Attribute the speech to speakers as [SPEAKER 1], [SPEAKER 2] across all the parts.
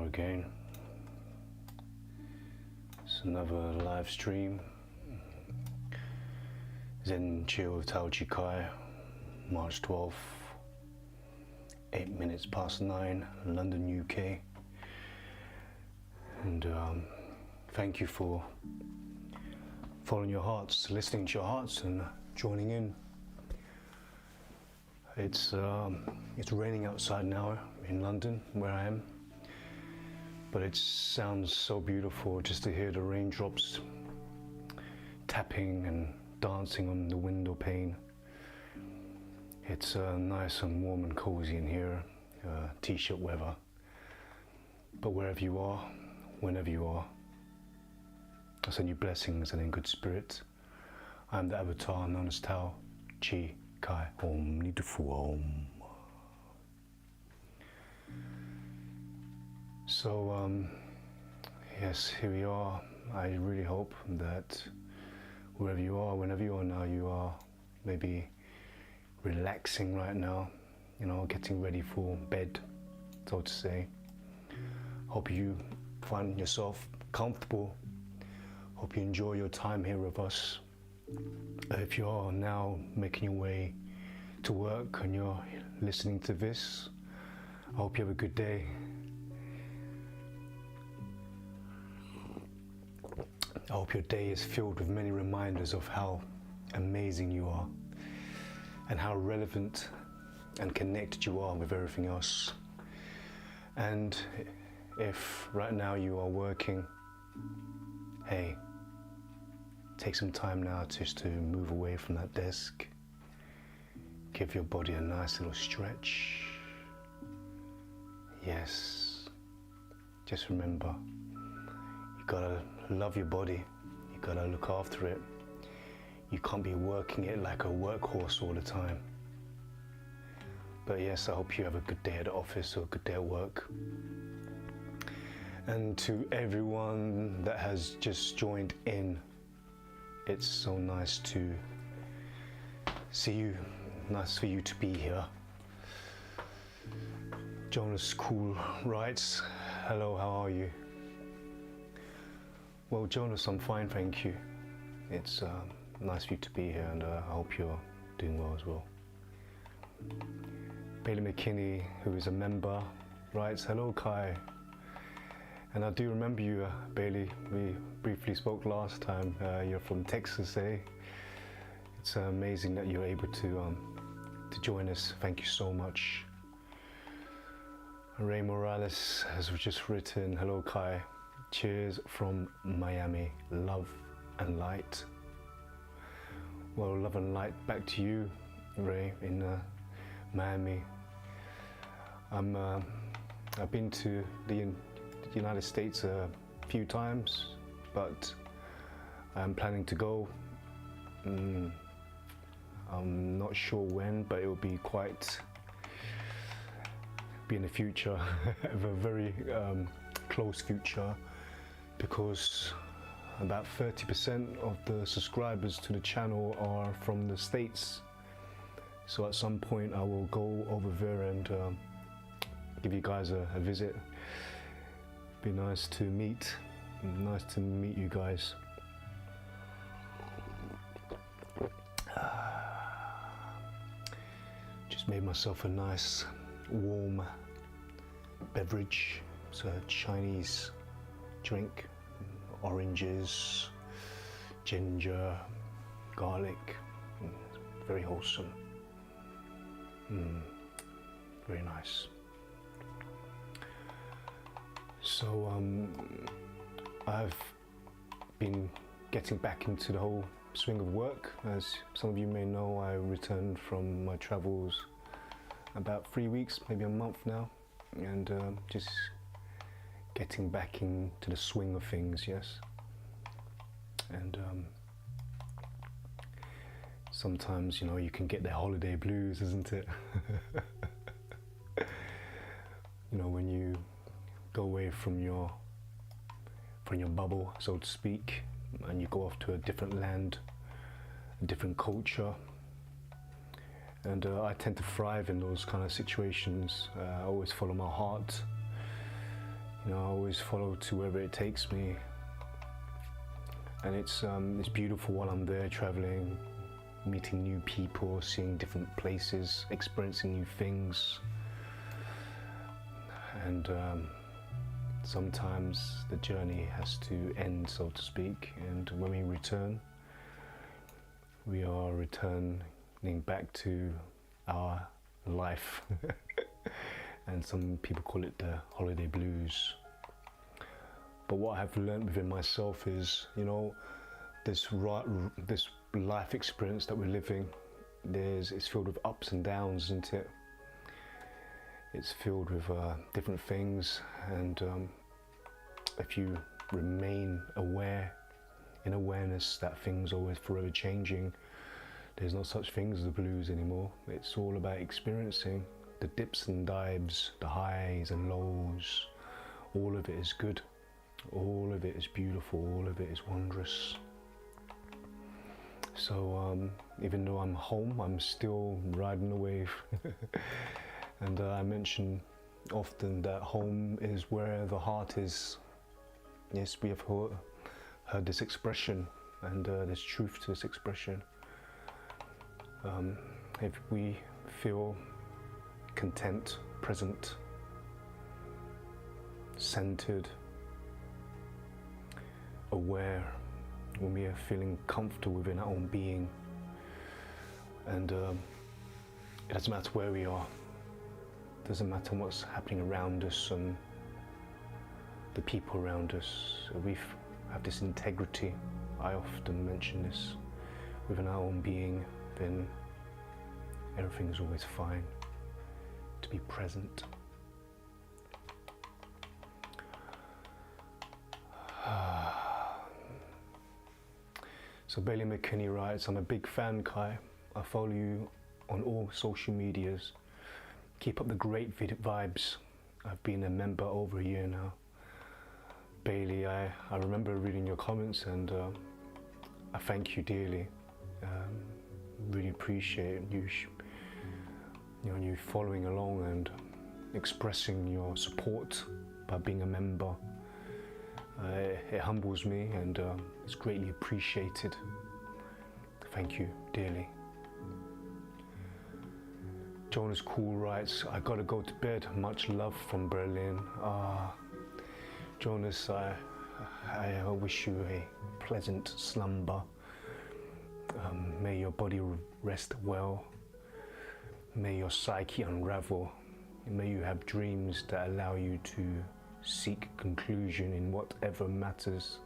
[SPEAKER 1] again. It's another live stream. Zen Chill with Tao Chi Kai, March 12th, 8 minutes past 9, London, UK. And thank you for following your hearts, listening to your hearts and joining in. It's raining outside now in London, where I am. But it sounds so beautiful just to hear the raindrops tapping and dancing on the window pane. It's nice and warm and cozy in here, t-shirt weather. But wherever you are, whenever you are, I send you blessings and in good spirit. I'm the avatar known as Tao Chi Kai. Om Ni Fu Om. So, yes, here we are. I really hope that wherever you are, whenever you are now, you are maybe relaxing right now, you know, getting ready for bed, so to say. Hope you find yourself comfortable. Hope you enjoy your time here with us. If you are now making your way to work and you're listening to this, I hope you have a good day. I hope your day is filled with many reminders of how amazing you are and how relevant and connected you are with everything else. And if right now you are working, hey, take some time now just to move away from that desk. Give your body a nice little stretch. Yes, just remember, you gotta love your body, you gotta look after it. You can't be working it like a workhorse all the time. But yes, I hope you have a good day at the office or a good day at work. And to everyone that has just joined in, it's so nice to see you, nice for you to be here. Jonas Cool writes, hello, how are you? Well, Jonas, I'm fine, thank you. It's nice for you to be here, and I hope you're doing well as well. Bailey McKinney, who is a member, writes, hello, Kai. And I do remember you, Bailey. We briefly spoke last time. You're from Texas, eh? It's amazing that you're able to join us. Thank you so much. Ray Morales has just written, hello, Kai. Cheers from Miami. Love and light. Well, love and light back to you, Ray, in Miami. I've been to the United States a few times, but I'm planning to go. I'm not sure when, but it will be in the future, a very close future, because about 30% of the subscribers to the channel are from the States. So at some point I will go over there and give you guys a visit. Be nice to meet you guys. Just made myself a nice warm beverage. It's a Chinese drink, oranges, ginger, garlic, very wholesome. Very nice. So I've been getting back into the whole swing of work. As some of you may know, I returned from my travels about 3 weeks, maybe a month now, and just getting back into the swing of things, yes. And sometimes, you know, you can get the holiday blues, isn't it? You know, when you go away from your bubble, so to speak, and you go off to a different land, a different culture. And I tend to thrive in those kind of situations. I always follow my heart. I always follow to wherever it takes me, and it's beautiful while I'm there traveling, meeting new people, seeing different places, experiencing new things, and sometimes the journey has to end, so to speak, and when we return, we are returning back to our life. And some people call it the holiday blues. But what I have learned within myself is, this life experience that we're living, it's filled with ups and downs, isn't it? It's filled with different things, and if you remain aware, in awareness that things are always forever changing, there's no such thing as the blues anymore. It's all about experiencing the dips and dives, the highs and lows. All of it is good. All of it is beautiful. All of it is wondrous. So even though I'm home, I'm still riding the wave. And I mention often that home is where the heart is. Yes, we have heard this expression, and there's truth to this expression. If we feel content, present, centered, aware, when we are feeling comfortable within our own being, and it doesn't matter where we are, it doesn't matter what's happening around us and the people around us, we have this integrity. I often mention this within our own being, then everything's always fine. To be present. So Bailey McKinney writes, I'm a big fan, Kai. I follow you on all social medias. Keep up the great vibes. I've been a member over a year now. Bailey, I remember reading your comments, and I thank you dearly. Really appreciate you following along and expressing your support by being a member. It humbles me, and it's greatly appreciated. Thank you dearly. Jonas Cool writes, I gotta go to bed. Much love from Berlin. Jonas, I wish you a pleasant slumber. May your body rest well. May your psyche unravel. May you have dreams that allow you to seek conclusion in whatever matters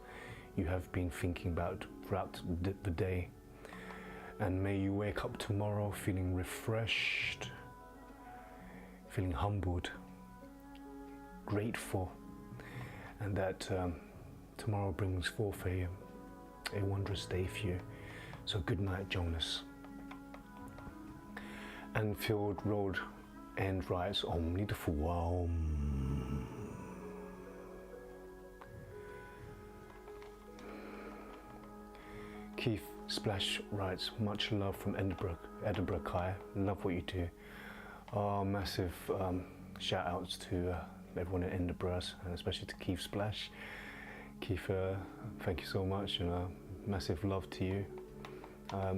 [SPEAKER 1] you have been thinking about throughout the day. And may you wake up tomorrow feeling refreshed, feeling humbled, grateful, and that tomorrow brings forth a wondrous day for you. So good night, Jonas. Anfield Road End writes, Om Nidafu Om. Keith Splash writes, much love from Edinburgh, Kai. Love what you do. Massive shout outs to everyone in Edinburgh, and especially to Keith Splash. Keith, thank you so much, and massive love to you.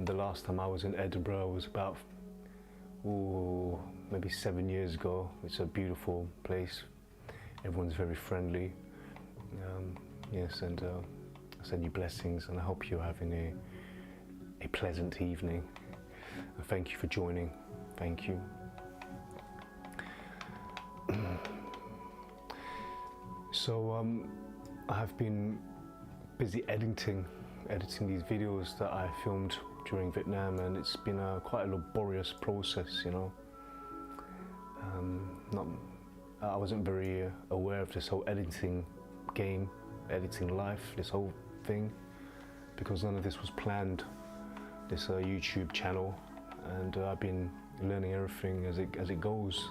[SPEAKER 1] The last time I was in Edinburgh was about maybe 7 years ago. It's a beautiful place. Everyone's very friendly. Yes, and I send you blessings, and I hope you're having a pleasant evening. And thank you for joining. Thank you. So I have been busy editing these videos that I filmed during Vietnam, and it's been quite a laborious process, I wasn't very aware of this whole editing game, editing life, this whole thing, because none of this was planned, this YouTube channel, and I've been learning everything as it goes,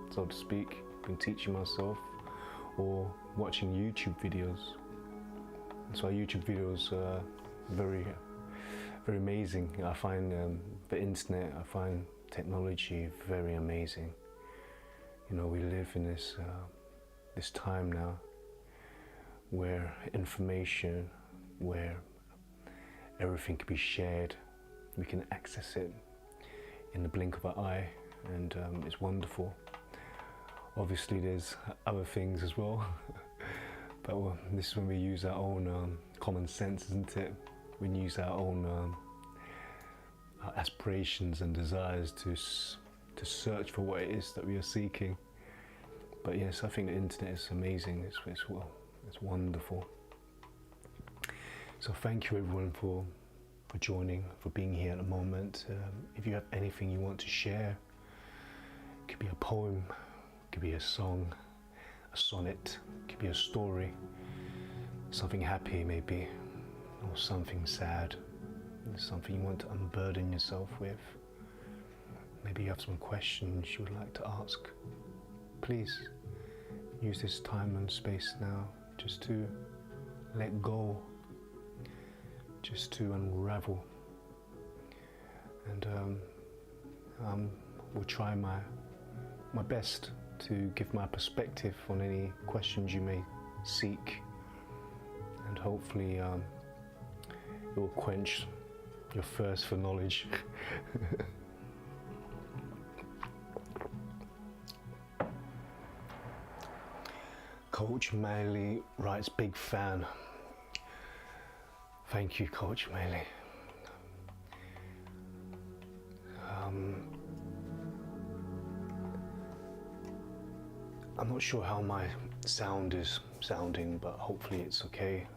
[SPEAKER 1] so to speak. Been teaching myself or watching YouTube videos. So our YouTube videos are very, very amazing. I find the internet, I find technology very amazing. We live in this time now where information, where everything can be shared. We can access it in the blink of an eye, and it's wonderful. Obviously there's other things as well, but this is when we use our own common sense, isn't it? We use our own aspirations and desires to search for what it is that we are seeking. But yes, I think the internet is amazing. It's wonderful. So thank you everyone for joining, for being here at the moment. If you have anything you want to share, it could be a poem, it could be a song, a sonnet, it could be a story, something happy maybe, or something sad, something you want to unburden yourself with. Maybe you have some questions you would like to ask. Please use this time and space now just to let go, just to unravel, and will try my best to give my perspective on any questions you may seek, and hopefully it will quench your thirst for knowledge. Coach Manley writes, big fan. Thank you, Coach Manley. I'm not sure how my sound is sounding, but hopefully it's okay.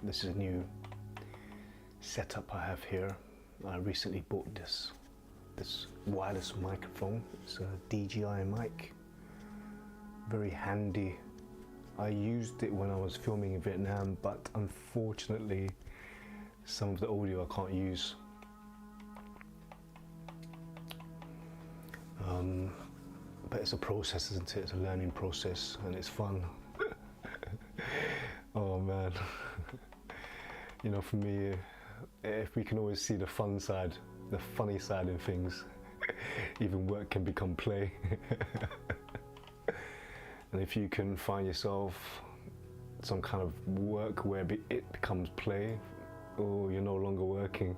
[SPEAKER 1] This is a new setup I have here. I recently bought this wireless microphone. It's a DJI mic, very handy. I used it when I was filming in Vietnam, but unfortunately some of the audio I can't use. But it's a process, isn't it? It's a learning process, and it's fun. Oh man. You know, for me, if we can always see the fun side, the funny side in things, even work can become play. And if you can find yourself some kind of work where it becomes play, or you're no longer working,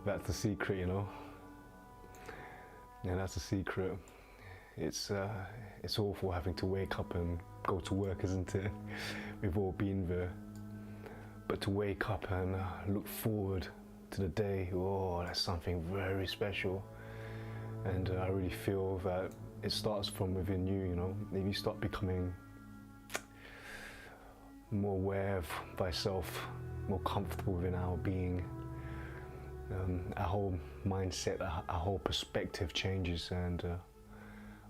[SPEAKER 1] that's the secret, you know. Yeah, that's the secret. It's awful having to wake up and go to work, isn't it? We've all been there. But to wake up and look forward to the day, oh, that's something very special. And I really feel that it starts from within you, you know. If you start becoming more aware of thyself, more comfortable within our being, our whole mindset, our whole perspective changes, and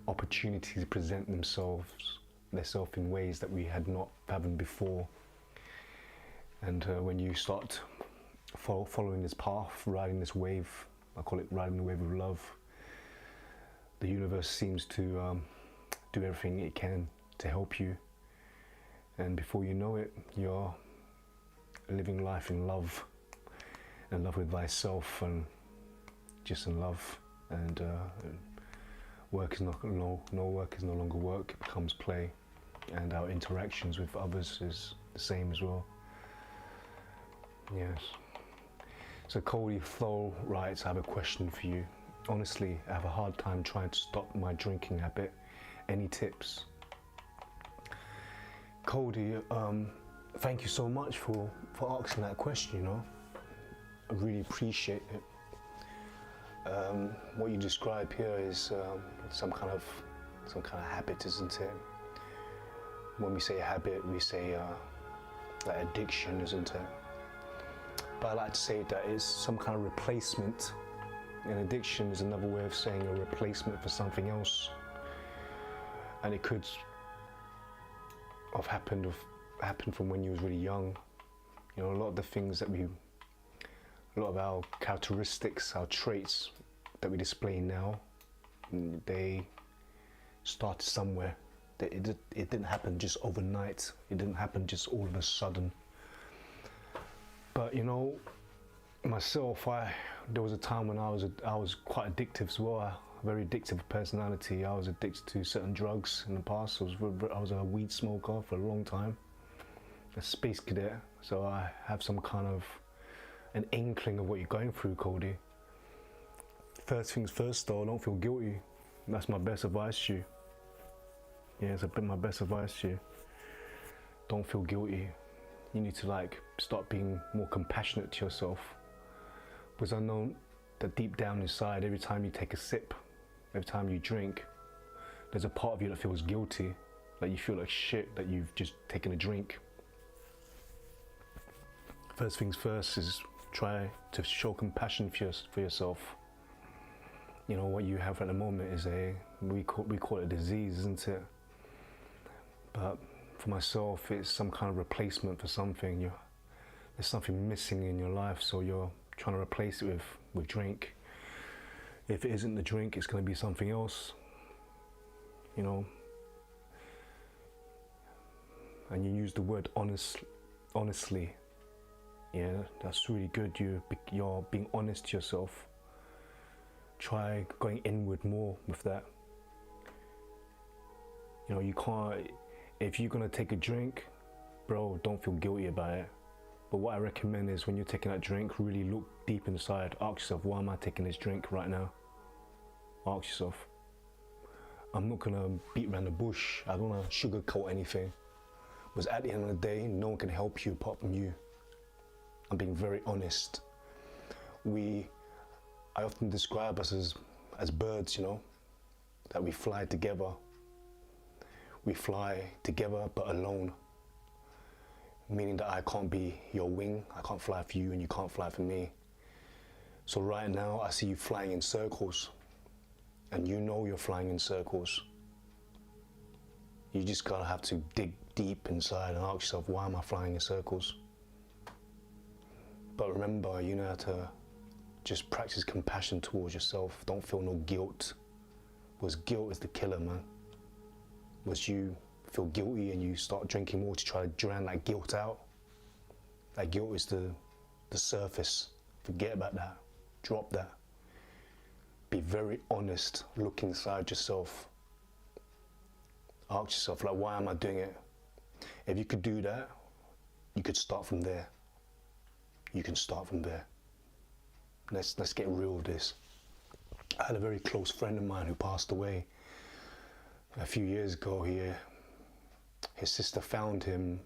[SPEAKER 1] opportunities present themselves in ways that we had not fathomed before. And when you start following this path, riding this wave, I call it riding the wave of love, the universe seems to do everything it can to help you. And before you know it, you're living life in love with thyself, and just in love. And work is no work is no longer work, it becomes play. And our interactions with others is the same as well. Yes. So Cody Thole writes, I have a question for you. Honestly, I have a hard time trying to stop my drinking habit. Any tips? Cody, thank you so much for asking that question, you know. I really appreciate it. What you describe here is some kind of habit, isn't it? When we say habit, we say like addiction, isn't it? But I like to say that it's some kind of replacement. And addiction is another way of saying a replacement for something else. And it could have happened from when you was really young. You know, a lot of the things that a lot of our characteristics, our traits that we display now, they started somewhere. It didn't happen just overnight. It didn't happen just all of a sudden. But you know, myself, there was a time when I was quite addictive as well. very addictive personality. I was addicted to certain drugs in the past. I was a weed smoker for a long time, a space cadet. So I have some kind of an inkling of what you're going through, Cody. First things first though, don't feel guilty. That's my best advice to you. Yeah, it's a bit my best advice to you. Don't feel guilty. You need to like start being more compassionate to yourself. Because I know that deep down inside, every time you take a sip, every time you drink, there's a part of you that feels guilty, that you feel like shit that you've just taken a drink. First things first is try to show compassion for yourself. You know, what you have at the moment is we call it a disease, isn't it? But for myself, it's some kind of replacement for something. There's something missing in your life, so you're trying to replace it with drink. If it isn't the drink, it's going to be something else, you know. And you use the word honestly. Yeah, that's really good. You're being honest to yourself. Try going inward more with that. You know, you can't, if you're gonna take a drink, bro, don't feel guilty about it. But what I recommend is when you're taking that drink, really look deep inside. Ask yourself, why am I taking this drink right now? Ask yourself. I'm not gonna beat around the bush. I don't wanna sugarcoat anything. Because at the end of the day, no one can help you apart from you. I'm being very honest. I often describe us as birds, you know, that we fly together. We fly together but alone. Meaning that I can't be your wing, I can't fly for you and you can't fly for me. So right now I see you flying in circles, and you know you're flying in circles. You just gotta have to dig deep inside and ask yourself, why am I flying in circles? But remember, you know how to just practice compassion towards yourself. Don't feel no guilt, because guilt is the killer, man. Because you feel guilty and you start drinking more to try to drown that guilt out. That guilt is the surface. Forget about that. Drop that. Be very honest. Look inside yourself. Ask yourself, like, why am I doing it? If you could do that, you could start from there. You can start from there. Let's get real with this. I had a very close friend of mine who passed away a few years ago. His sister found him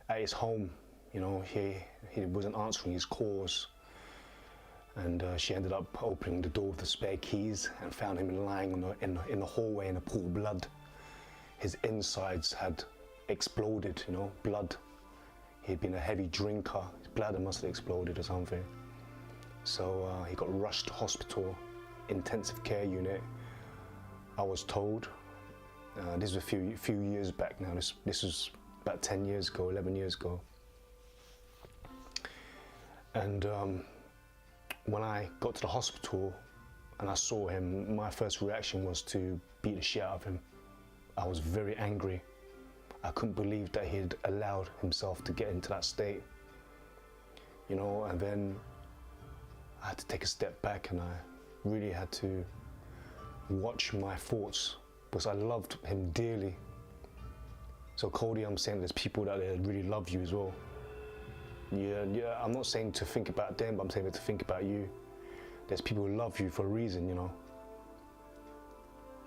[SPEAKER 1] at his home. You know, he wasn't answering his calls, and she ended up opening the door with the spare keys and found him lying in the hallway in a pool of blood. His insides had exploded, you know, blood. He'd been a heavy drinker. His bladder must have exploded or something. So he got rushed to hospital, intensive care unit. I was told, this was a few years back now. This was about 10 years ago, 11 years ago. And when I got to the hospital and I saw him, my first reaction was to beat the shit out of him. I was very angry. I couldn't believe that he had allowed himself to get into that state. You know, and then I had to take a step back and I really had to watch my thoughts, because I loved him dearly. So Cody, I'm saying there's people that really love you as well. Yeah, I'm not saying to think about them, but I'm saying to think about you. There's people who love you for a reason, you know.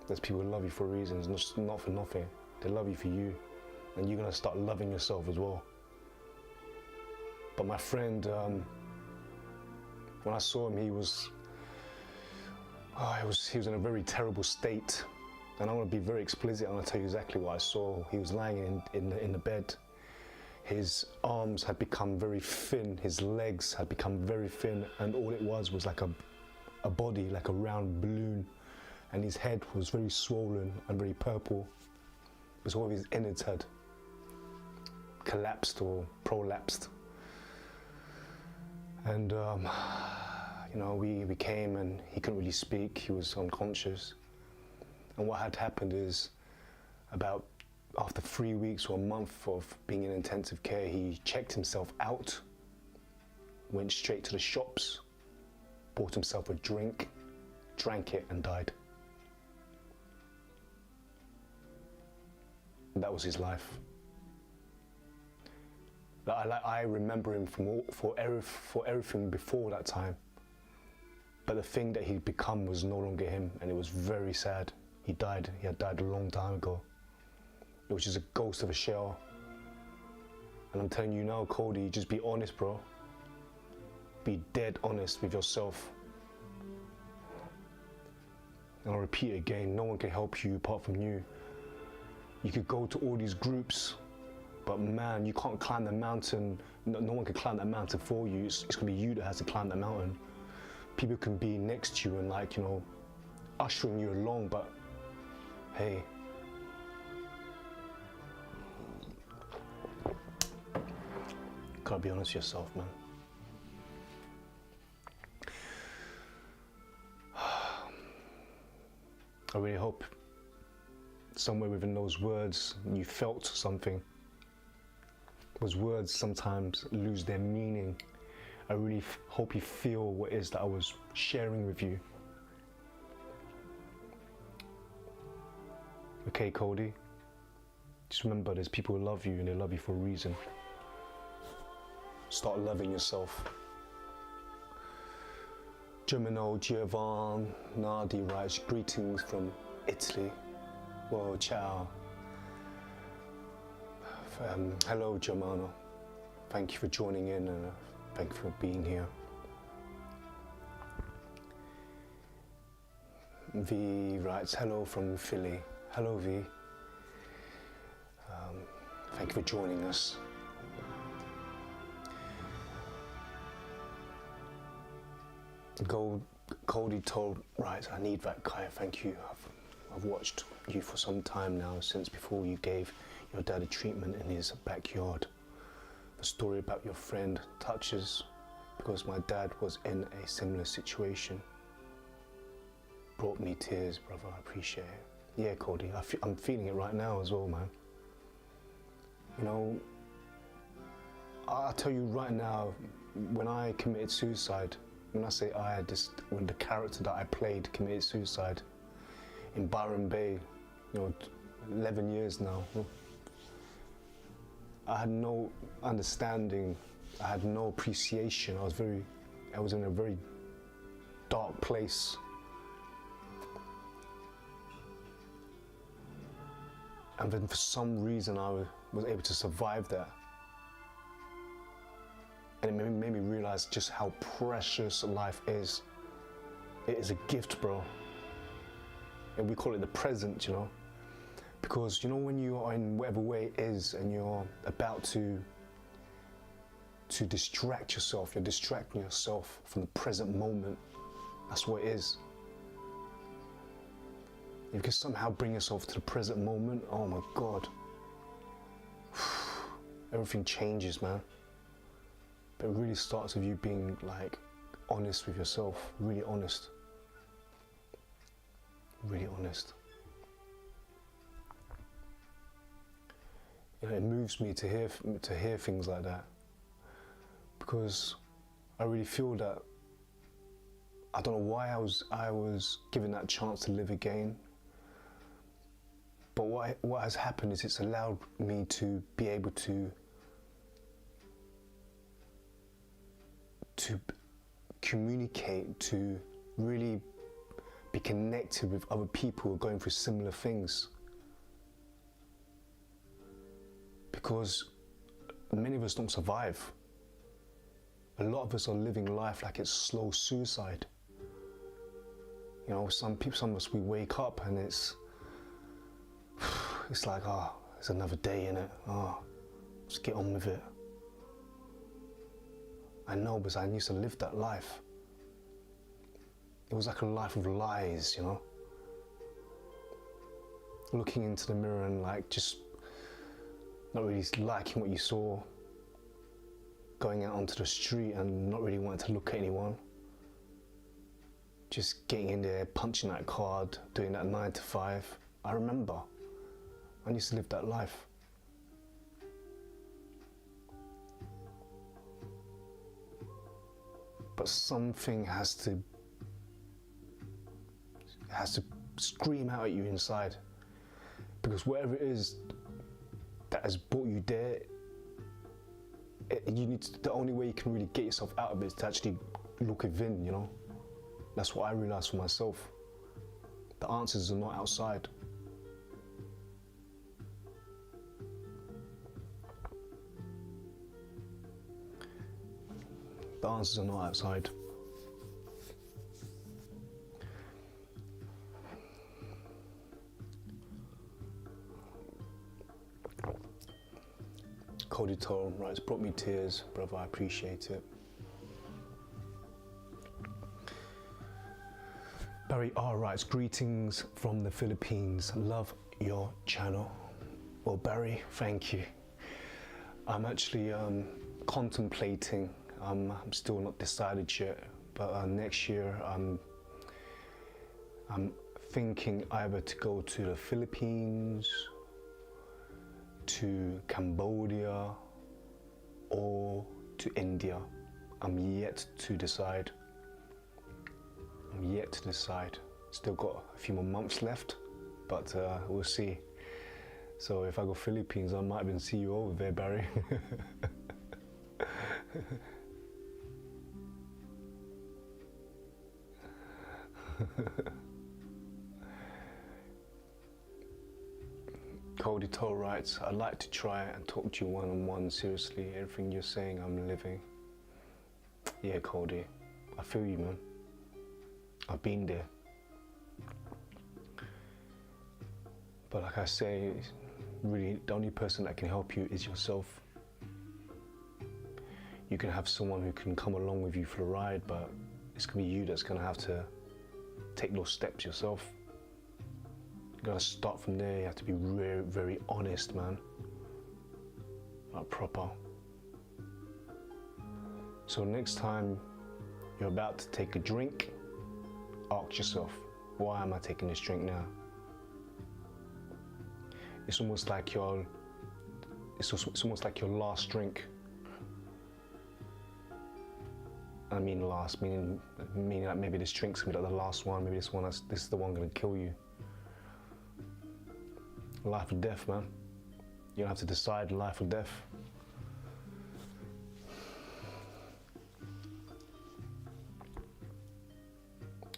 [SPEAKER 1] There's people who love you for a reason, it's not for nothing. They love you for you, and you're gonna start loving yourself as well. But my friend, when I saw him, he was in a very terrible state. And I'm gonna be very explicit, I'm gonna tell you exactly what I saw. He was lying in the bed. His arms had become very thin, his legs had become very thin, and all it was like a body, like a round balloon. And his head was very swollen and very purple, because all of his innards had collapsed or prolapsed. And you know, we came and he couldn't really speak, he was unconscious. And what had happened is, about after 3 weeks or a month of being in intensive care, he checked himself out, went straight to the shops, bought himself a drink, drank it and died. That was his life. I remember him for everything before that time. But the thing that he'd become was no longer him, and it was very sad. He died. He had died a long time ago. It was just a ghost of a shell. And I'm telling you now, Cody, just be honest, bro. Be dead honest with yourself. And I'll repeat again, no one can help you apart from you. You could go to all these groups, but man, you can't climb the mountain. No one can climb that mountain for you. It's gonna be you that has to climb that mountain. People can be next to you and, like, you know, ushering you along, but hey, gotta be honest with yourself, man. I really hope somewhere within those words you felt something. Those words sometimes lose their meaning. I really hope you feel what it is that I was sharing with you. Okay, Cody, just remember there's people who love you, and they love you for a reason. Start loving yourself. Gemino Giovanni writes, greetings from Italy. Whoa, ciao. Hello, Germano. Thank you for joining in, and thank you for being here. V writes, hello from Philly. Hello, V. Thank you for joining us. Cody told, right, I need that guy, thank you. I've watched you for some time now, since before you gave your dad a treatment in his backyard. The story about your friend touches because my dad was in a similar situation. Brought me tears, brother, I appreciate it. Yeah, Cody, I'm feeling it right now as well, man. You know, I'll tell you right now, when I committed suicide, when I say when the character that I played committed suicide in Byron Bay, you know, 11 years now, I had no understanding, I had no appreciation. I was in a very dark place. And then for some reason I was able to survive that. And it made me realize just how precious life is. It is a gift, bro. And we call it the present, you know? Because, you know, when you are in whatever way it is and you're about to distract yourself, you're distracting yourself from the present moment. That's what it is. If you can somehow bring yourself to the present moment, oh my God. Everything changes, man. But it really starts with you being, like, honest with yourself, really honest. Really honest. You know, it moves me to hear things like that, because I really feel that I don't know why I was given that chance to live again. But what has happened is it's allowed me to be able to communicate, to really be connected with other people who are going through similar things. Because many of us don't survive. A lot of us are living life like it's slow suicide. You know, some of us, we wake up and it's like, it's another day, innit? Just get on with it. I know, because I used to live that life. It was like a life of lies, you know? Looking into the mirror and, like, just not really liking what you saw. Going out onto the street and not really wanting to look at anyone. Just getting in there, punching that card, doing that 9 to 5. I remember. I used to live that life. But something has to scream out at you inside, because whatever it is that has brought you there, you need to, the only way you can really get yourself out of it is to actually look within, you know. That's what I realized for myself. The answers are not outside. The answers are not outside. Cody Toro writes, brought me tears, brother, I appreciate it. Barry R writes, greetings from the Philippines, love your channel. Well, Barry, thank you. I'm actually contemplating, I'm still not decided yet, but next year I'm thinking either to go to the Philippines, to Cambodia, or to India. I'm yet to decide. Still got a few more months left, but we'll see. So if I go Philippines, I might even see you over there, Barry. Cody Toll writes, I'd like to try and talk to you one-on-one. Seriously, everything you're saying, I'm living. Yeah, Cody, I feel you, man. I've been there. But like I say, really, the only person that can help you is yourself. You can have someone who can come along with you for the ride, but it's gonna be you that's gonna have to take those steps yourself. You gotta start from there. You have to be very, very honest, man. Like proper. So next time you're about to take a drink, ask yourself, why am I taking this drink now? It's almost like your last drink. I mean last, meaning like maybe this drink's gonna be like the last one, maybe this is the one gonna kill you. Life or death, man. You don't have to decide life or death.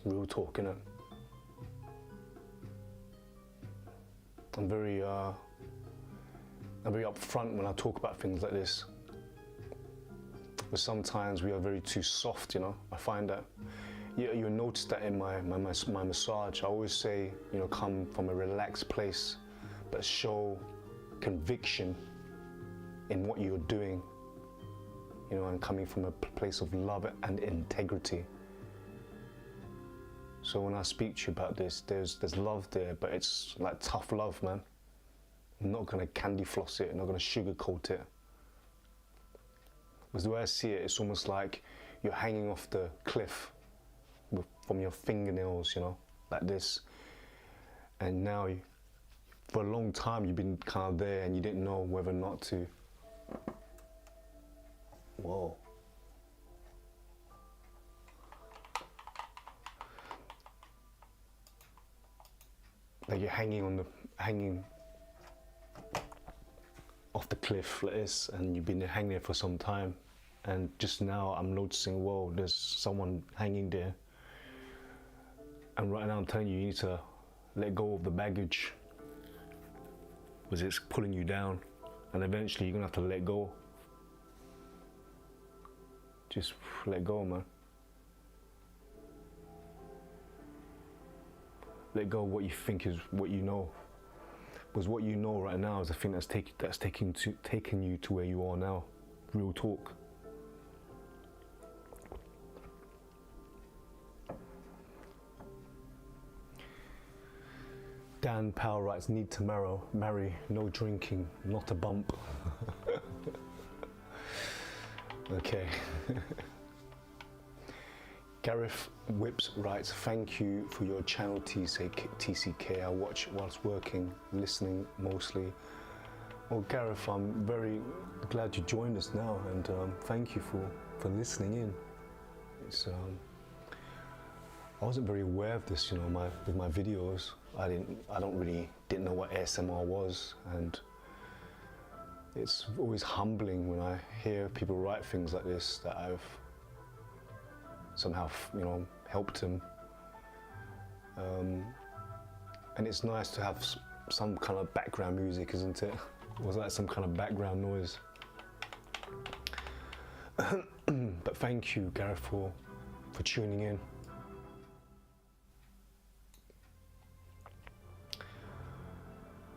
[SPEAKER 1] Real talk, innit? I'm very upfront when I talk about things like this. But sometimes we are very too soft, you know. I find that. You'll notice that in my massage. I always say, you know, come from a relaxed place, but show conviction in what you're doing, you know, and coming from a place of love and integrity. So when I speak to you about this, there's love there, but it's like tough love, man. I'm not gonna candy floss it, I'm not gonna sugarcoat it. Because the way I see it, it's almost like you're hanging off the cliff from your fingernails, you know, like this. And now, for a long time, you've been kind of there and you didn't know whether or not to. Whoa. Like you're hanging off the cliff like this, and you've been hanging there for some time, and just now I'm noticing, whoa, there's someone hanging there. And right now I'm telling you, you need to let go of the baggage, because it's pulling you down, and eventually you're gonna have to let go. Just let go, man. Let go of what you think is what you know. Because what you know right now is the thing that's taking you to where you are now. Real talk. Dan Powell writes, need to marry, no drinking, not a bump. Okay. Gareth Whips writes, thank you for your channel TCK. I watch whilst working, listening mostly. Well, Gareth, I'm very glad you joined us now, and thank you for listening in. It's I wasn't very aware of this, you know, with my videos. I didn't know what ASMR was, and it's always humbling when I hear people write things like this, that I've somehow, helped them. And it's nice to have some kind of background music, isn't it? It was like some kind of background noise. But thank you, Gareth, for tuning in.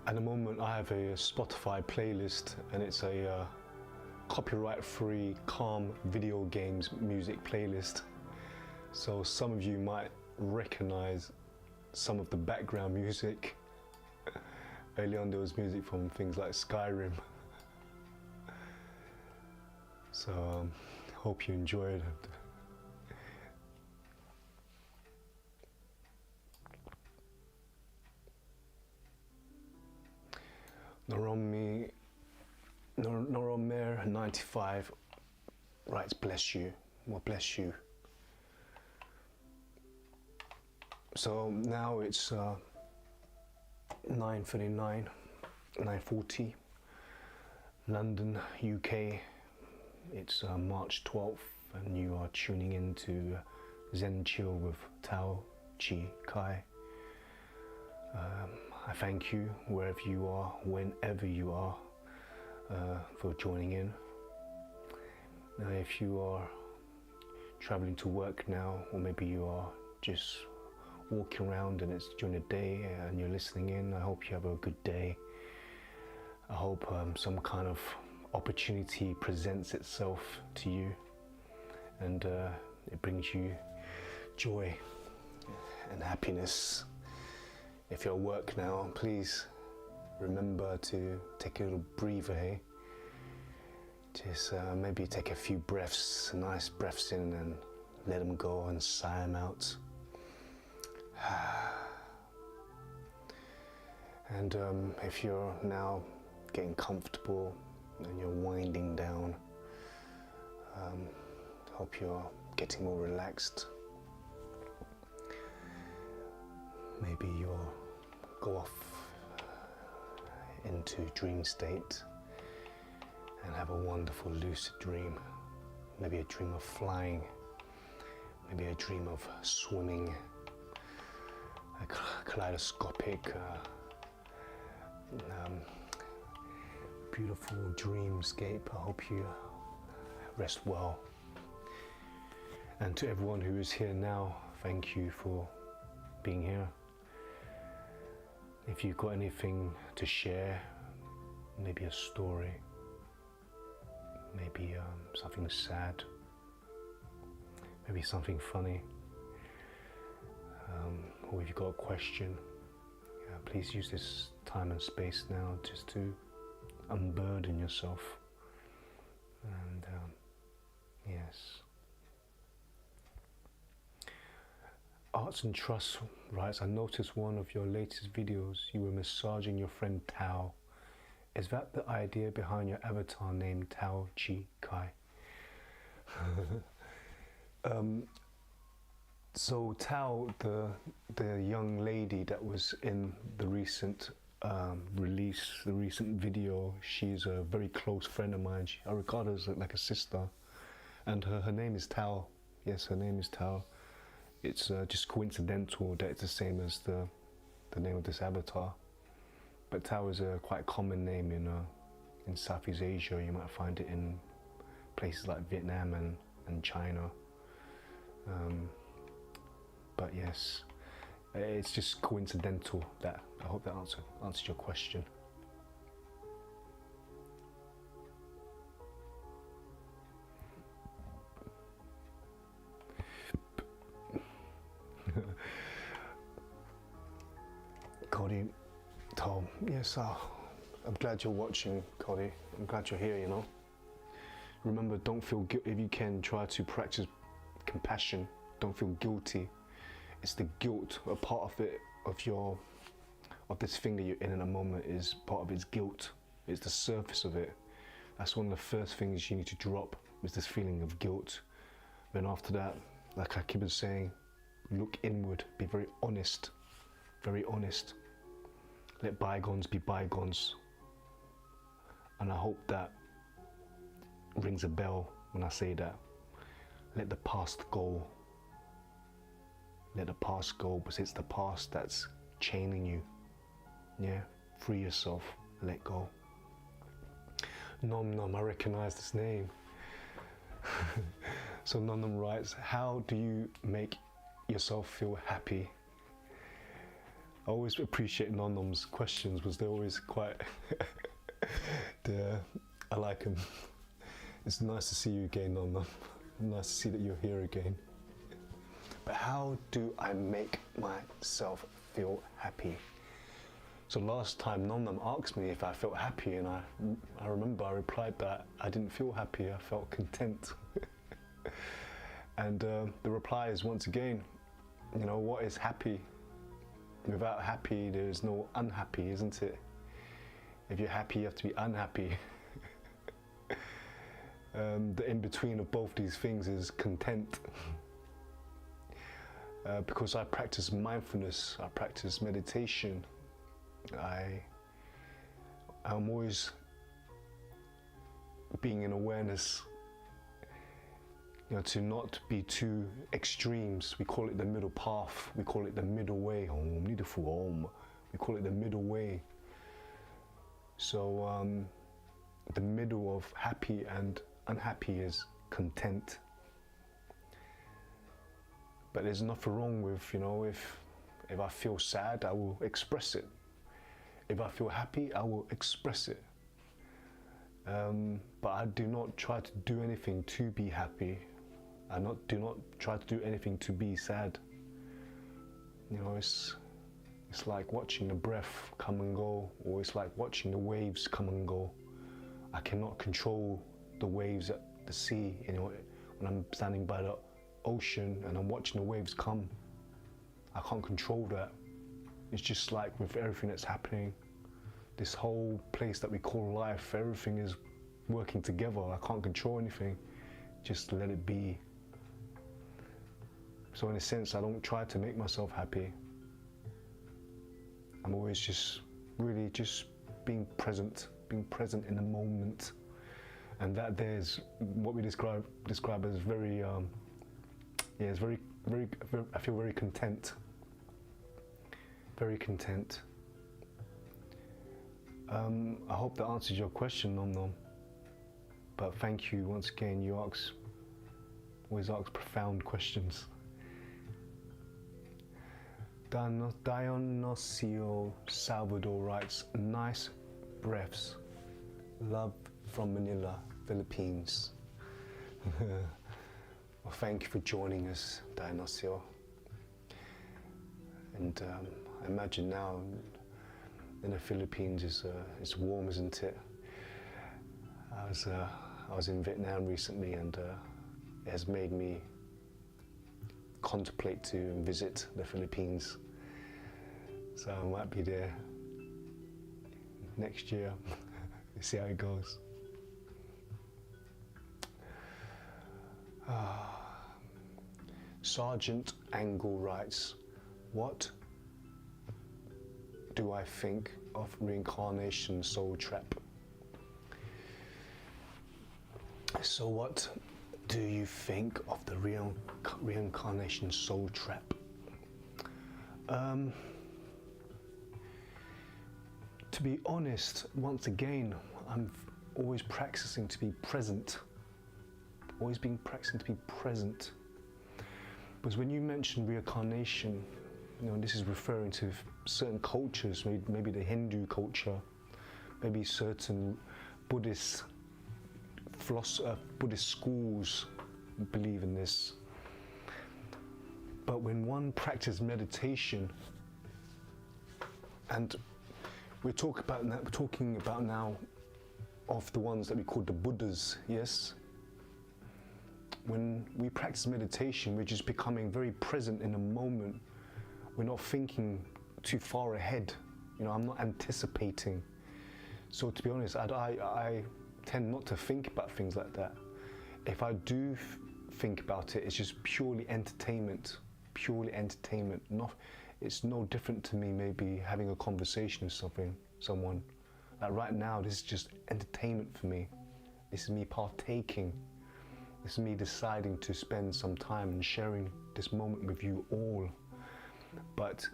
[SPEAKER 1] At the moment, I have a Spotify playlist, and it's a copyright-free, calm video games music playlist. So some of you might recognize some of the background music. Early on, there was music from things like Skyrim. So hope you enjoyed it. Noromer 95 writes, bless you. Well, bless you. So now it's 9:39, 9:40, London, UK. It's March 12th, and you are tuning into Zen Chill with Tao Chi Kai. I thank you wherever you are, whenever you are, for joining in. Now, if you are traveling to work now, or maybe you are just walking around and it's during the day and you're listening in, I hope you have a good day. I hope some kind of opportunity presents itself to you, and it brings you joy and happiness. If you're at work now, please remember to take a little breather, hey? Just maybe take a few breaths, nice breaths in, and let them go and sigh them out. And if you're now getting comfortable and you're winding down, hope you're getting more relaxed. Maybe you'll go off into dream state and have a wonderful lucid dream. Maybe a dream of flying, maybe a dream of swimming, a kaleidoscopic, beautiful dreamscape. I hope you rest well. And to everyone who is here now, thank you for being here. If you've got anything to share, maybe a story, maybe something sad, maybe something funny, or if you've got a question, please use this time and space now just to unburden yourself. And yes. Arts and Trust writes, I noticed one of your latest videos, you were massaging your friend Tao. Is that the idea behind your avatar named Tao Chi Kai? So Tao, the young lady that was in the recent release, the recent video, she's a very close friend of mine. I regard her as like a sister. And her name is Tao. Yes, her name is Tao. It's just coincidental that it's the same as the name of this avatar. But Tao is a quite common name in Southeast Asia. You might find it in places like Vietnam and China. But yes, it's just coincidental. That I hope that answered your question. Cody, Tom, yes, I'm glad you're watching, Cody. I'm glad you're here, you know. Remember, don't feel guilty. If you can, try to practice compassion. Don't feel guilty. It's the guilt, a part of it, of this thing that you're in a moment is part of its guilt. It's the surface of it. That's one of the first things you need to drop, is this feeling of guilt. Then after that, like I keep on saying, look inward, be very honest, very honest. Let bygones be bygones. And I hope that rings a bell when I say that. Let the past go. Let the past go, because it's the past that's chaining you. Yeah, free yourself, let go. Nom Nom, I recognize this name. So Nom Nom writes, how do you make yourself feel happy? I always appreciate Nom Nom's questions, because they're always quite, I like them. It's nice to see you again, Nom Nom. Nice to see that you're here again. But how do I make myself feel happy? So last time Nom Nom asked me if I felt happy, and I remember I replied that I didn't feel happy, I felt content. And the reply is, once again, you know, what is happy? Without happy, there is no unhappy, isn't it? If you're happy, you have to be unhappy. The in-between of both these things is content. Because I practice mindfulness, I practice meditation, I'm always being in awareness, you know, to not be too extremes. We call it the middle path, we call it the middle way. We call it the middle way. So the middle of happy and unhappy is content. But there's nothing wrong with, you know, if I feel sad, I will express it. If I feel happy, I will express it. But I do not try to do anything to be happy. I do not try to do anything to be sad. You know, it's like watching the breath come and go, or it's like watching the waves come and go. I cannot control the waves at the sea, you know, when I'm standing by the ocean and I'm watching the waves come. I can't control that. It's just like with everything that's happening, this whole place that we call life, everything is working together. I can't control anything, just let it be. So in a sense, I don't try to make myself happy. I'm always just really just being present in the moment. And that there's what we describe as very, it's very, I feel very content. Very content. I hope that answers your question, Nom Nom. But thank you once again. You always ask profound questions. Dionisio Salvador writes, nice breaths. Love from Manila, Philippines. Well, thank you for joining us, Dionisio. And I imagine now in the Philippines it's warm, isn't it? I was in Vietnam recently, and it has made me contemplate to visit the Philippines. So I might be there next year. See how it goes. Sergeant Angle writes, what do I think of reincarnation soul trap? So what do you think of the reincarnation soul trap? To be honest, once again, I'm always practicing to be present. Always been practicing to be present. Because when you mention reincarnation, you know, this is referring to certain cultures, maybe the Hindu culture, maybe certain Buddhist schools believe in this. But when one practices meditation, and we're talking about now of the ones that we call the Buddhas, yes? When we practice meditation, we're just becoming very present in the moment. We're not thinking too far ahead. You know, I'm not anticipating. So to be honest, I tend not to think about things like that. If I do think about it, it's just purely entertainment. Purely entertainment. It's no different to me maybe having a conversation with someone. Like right now, this is just entertainment for me. This is me partaking. This is me deciding to spend some time and sharing this moment with you all. But,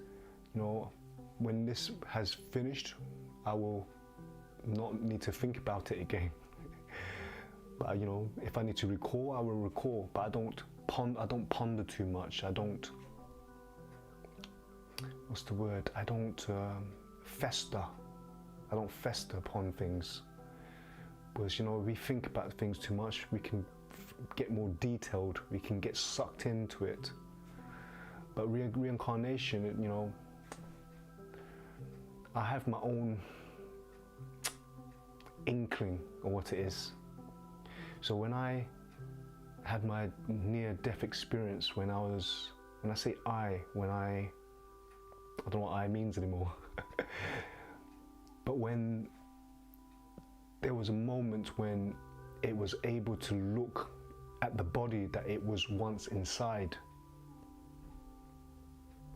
[SPEAKER 1] you know, when this has finished, I will not need to think about it again. But, you know, if I need to recall, I will recall. But I don't ponder too much. I don't, what's the word? I don't fester. I don't fester upon things. Because, you know, if we think about things too much, we can get more detailed. We can get sucked into it. But reincarnation, you know, I have my own inkling of what it is. So when I had my near-death experience, when I don't know what I means anymore. But when there was a moment when it was able to look at the body that it was once inside.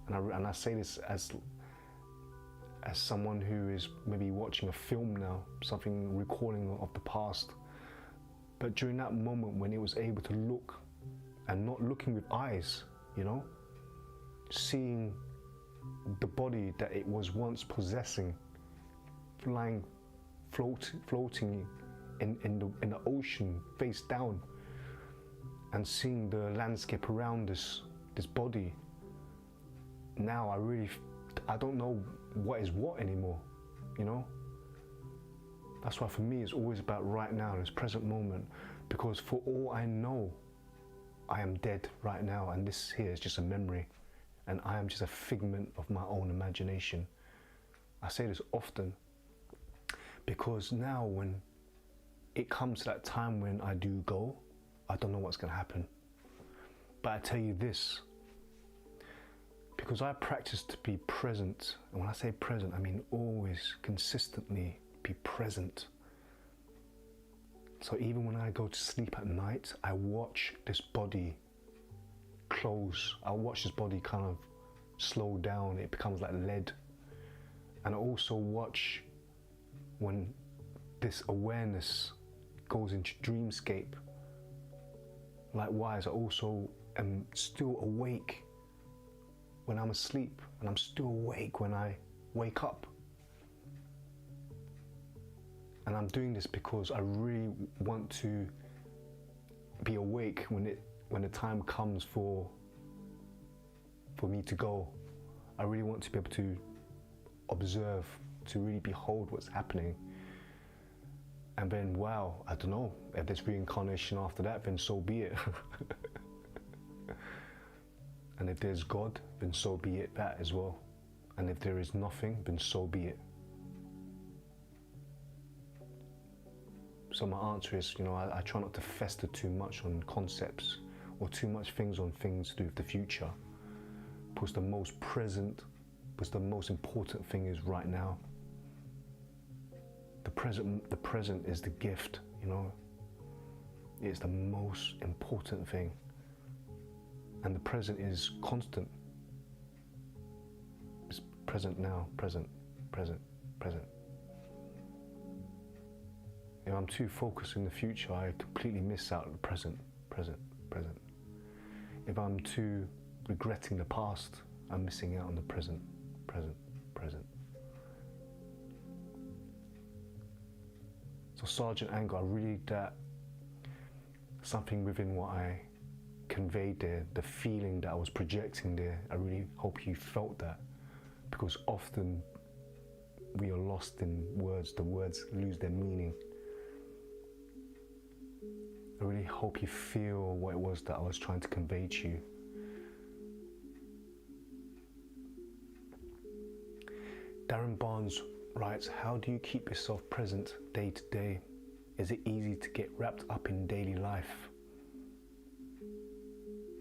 [SPEAKER 1] And I say this as someone who is maybe watching a film now, something recalling of the past. But during that moment when it was able to look, and not looking with eyes, you know, seeing the body that it was once possessing, floating in the ocean face down, and seeing the landscape around this body. Now I don't know what is what anymore, you know. That's why for me it's always about right now, this present moment, because for all I know, I am dead right now, and this here is just a memory, and I am just a figment of my own imagination. I say this often because now when it comes to that time when I do go, I don't know what's going to happen. But I tell you this, because I practice to be present, and when I say present, I mean always consistently be present. So even when I go to sleep at night, I watch this body close. I watch this body kind of slow down. It becomes like lead. And I also watch when this awareness goes into dreamscape. Likewise, I also am still awake when I'm asleep, and I'm still awake when I wake up. And I'm doing this because I really want to be awake when the time comes for me to go. I really want to be able to observe, to really behold what's happening. And then, wow, I don't know, if there's reincarnation after that, then so be it. And if there's God, then so be it that as well. And if there is nothing, then so be it. So my answer is, you know, I try not to fester too much on concepts or too much things on things to do with the future. Because the most important thing is right now. The present is the gift, you know. It's the most important thing. And the present is constant. It's present now, present, present, present. If I'm too focused in the future, I completely miss out on the present, present, present. If I'm too regretting the past, I'm missing out on the present, present, present. So Sergeant Anger, I really, that something within what I conveyed there, the feeling that I was projecting there, I really hope you felt that, because often we are lost in words, the words lose their meaning. I really hope you feel what it was that I was trying to convey to you. Darren Barnes writes, how do you keep yourself present day to day? Is it easy to get wrapped up in daily life?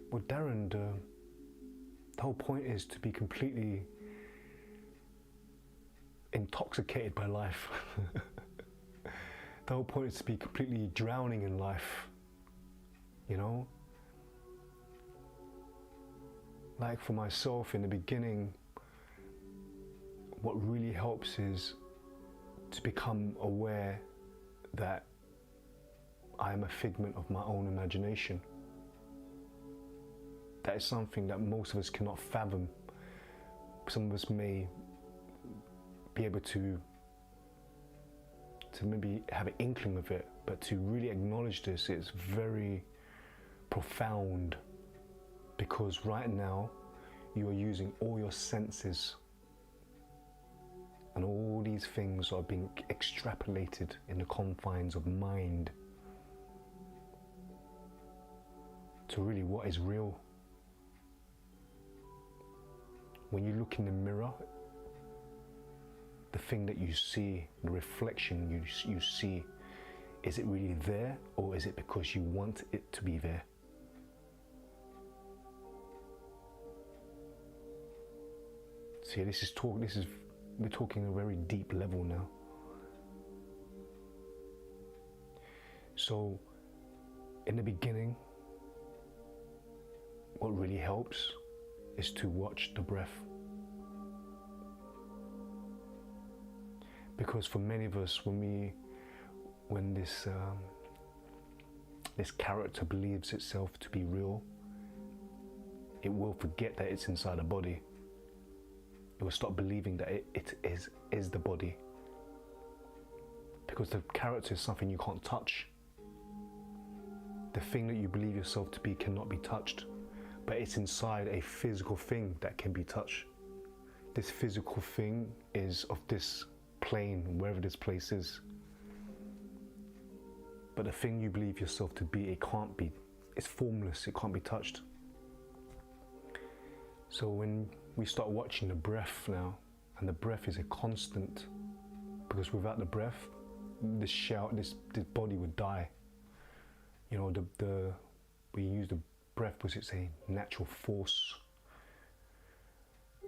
[SPEAKER 1] Well, Darren, the whole point is to be completely intoxicated by life. The whole point is to be completely drowning in life, you know? Like for myself in the beginning, what really helps is to become aware that I am a figment of my own imagination. That is something that most of us cannot fathom. Some of us may be able to maybe have an inkling of it, but to really acknowledge this is very profound, because right now you are using all your senses, and all these things are being extrapolated in the confines of mind to really what is real. When you look in the mirror, the thing that you see, the reflection you see, is it really there, or is it because you want it to be there? See, we're talking a very deep level now. So, in the beginning, what really helps is to watch the breath. Because for many of us, when this character believes itself to be real, it will forget that it's inside a body. It will stop believing that it is the body. Because the character is something you can't touch. The thing that you believe yourself to be cannot be touched, but it's inside a physical thing that can be touched. This physical thing is of this plane, wherever this place is. But the thing you believe yourself to be, it can't be. It's formless, it can't be touched. So when we start watching the breath now, and the breath is a constant, because without the breath, this body would die. You know, we use the breath because it's a natural force.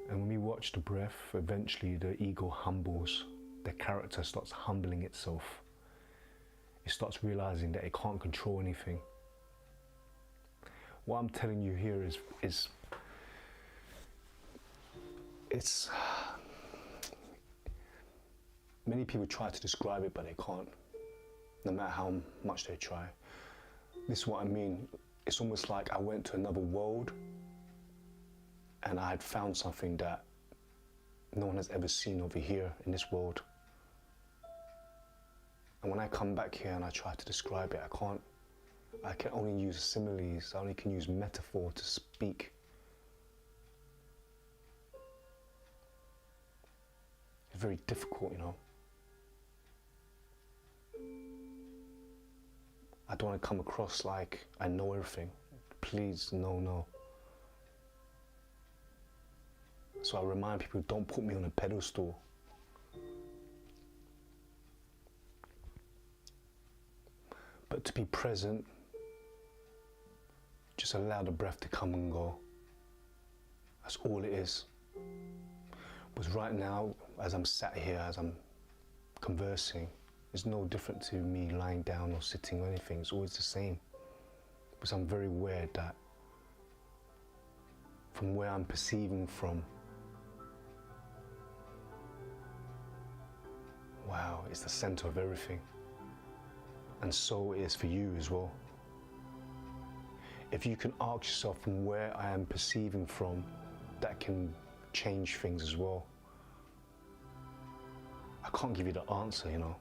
[SPEAKER 1] And when we watch the breath, eventually the ego humbles. The character starts humbling itself. It starts realizing that it can't control anything. What I'm telling you here is many people try to describe it, but they can't, no matter how much they try. This is what I mean. It's almost like I went to another world and I had found something that no one has ever seen over here in this world. And when I come back here and I try to describe it, I can't. I can only use similes, I only can use metaphor to speak. It's very difficult, you know. I don't want to come across like I know everything. Please, no. So I remind people, don't put me on a pedestal. But to be present, just allow the breath to come and go. That's all it is. Because right now, as I'm sat here, as I'm conversing, it's no different to me lying down or sitting or anything. It's always the same. Because I'm very aware that from where I'm perceiving from, wow, it's the center of everything. And so it is for you as well. If you can ask yourself from where I am perceiving from, that can change things as well. I can't give you the answer, you know.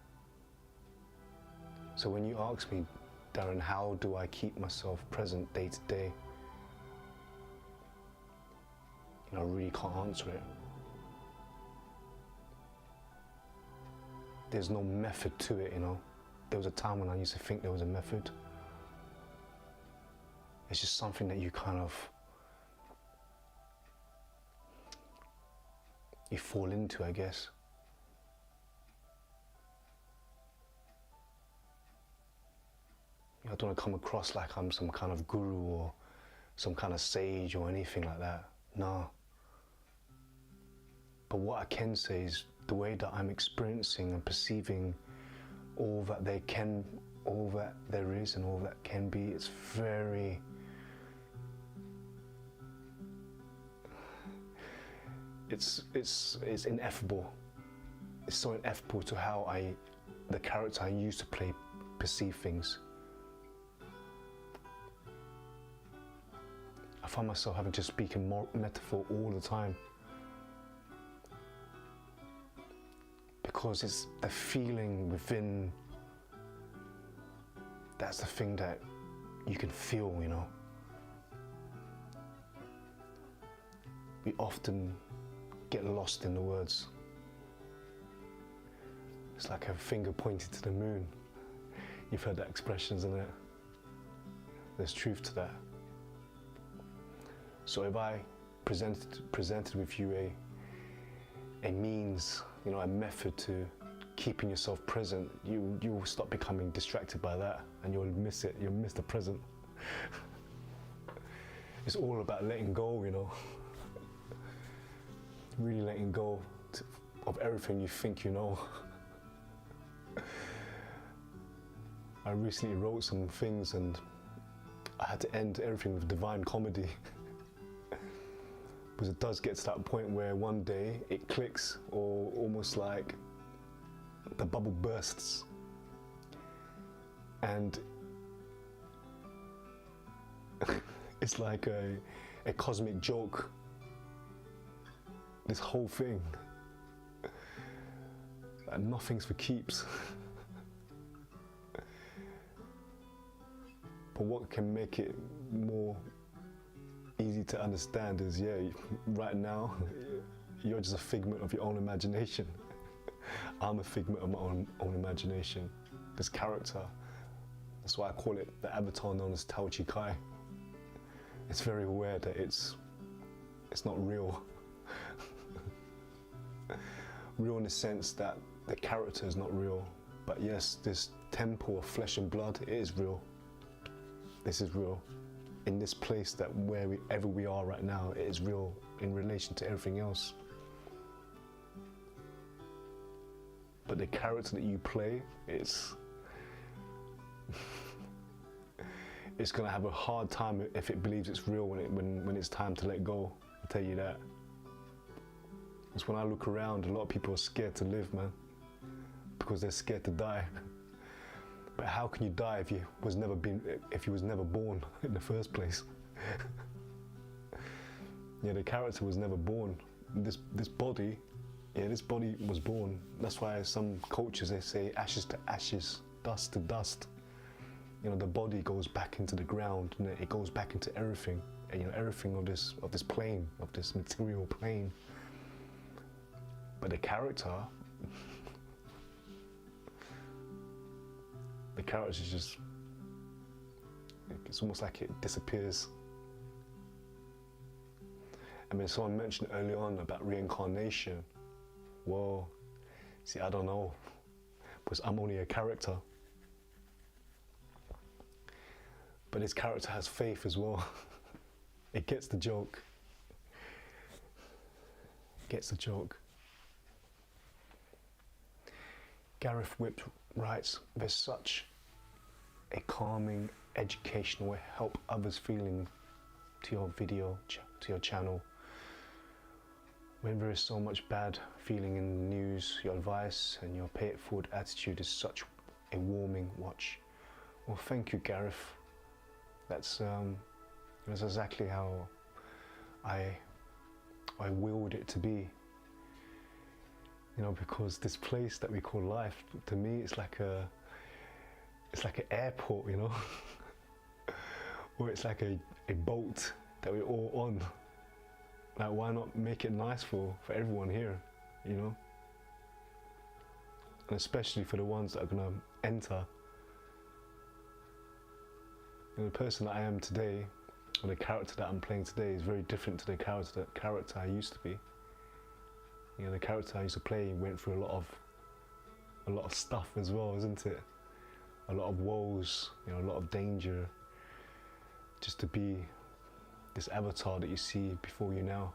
[SPEAKER 1] So when you ask me, Darren, how do I keep myself present day to day? You know, I really can't answer it. There's no method to it, you know. There was a time when I used to think there was a method. It's just something that you kind of, you fall into, I guess. I don't want to come across like I'm some kind of guru or some kind of sage or anything like that. No. But what I can say is the way that I'm experiencing and perceiving all that there is and all that can be, it's very, it's ineffable. it's so ineffable to how the character I used to play, perceive things. I find myself having to speak in metaphor all the time. Because it's the feeling within, that's the thing that you can feel, you know. We often get lost in the words. It's like a finger pointed to the moon. You've heard that expression, isn't it? There's truth to that. So if I presented with you a means, you know, a method to keeping yourself present, you will stop becoming distracted by that, and you'll miss it. You'll miss the present. It's all about letting go, you know. Really letting go of everything you think you know. I recently wrote some things and I had to end everything with divine comedy. Because it does get to that point where one day it clicks, or almost like the bubble bursts. And it's like a cosmic joke. This whole thing. And nothing's for keeps. But what can make it more easy to understand is, yeah, right now, you're just a figment of your own imagination. I'm a figment of my own imagination. This character, that's why I call it the avatar known as Tao Chi Kai. It's very aware that it's not real. Real in the sense that the character is not real. But yes, this temple of flesh and blood, it is real. This is real. In this place that wherever we are right now, it is real in relation to everything else. But the character that you play, it's gonna have a hard time if it believes it's real when it's time to let go. I'll tell you that. It's when I look around, a lot of people are scared to live, man, because they're scared to die. But how can you die if you was never born in the first place? Yeah, the character was never born. This body, yeah, this body was born. That's why some cultures, they say ashes to ashes, dust to dust. You know, the body goes back into the ground, and it goes back into everything. And, you know, everything of this plane, of this material plane. But the character is just, it's almost like it disappears. I mean, someone mentioned early on about reincarnation. Well, see, I don't know, because I'm only a character. But this character has faith as well. It gets the joke. Gets the joke. Gareth Whip writes, there's such a calming, educational, help others feeling to your video, to your channel. When there is so much bad feeling in the news, your advice and your pay it forward attitude is such a warming watch. Well, thank you, Gareth. That's exactly how I willed it to be. You know, because this place that we call life, to me, it's like an airport, you know, or it's like a boat that we're all on. Like, why not make it nice for everyone here, you know? And especially for the ones that are gonna enter. You know, the person that I am today, or the character that I'm playing today, is very different to the character I used to be. You know, the character I used to play went through a lot of stuff as well, isn't it? A lot of woes, you know, a lot of danger, just to be this avatar that you see before you now.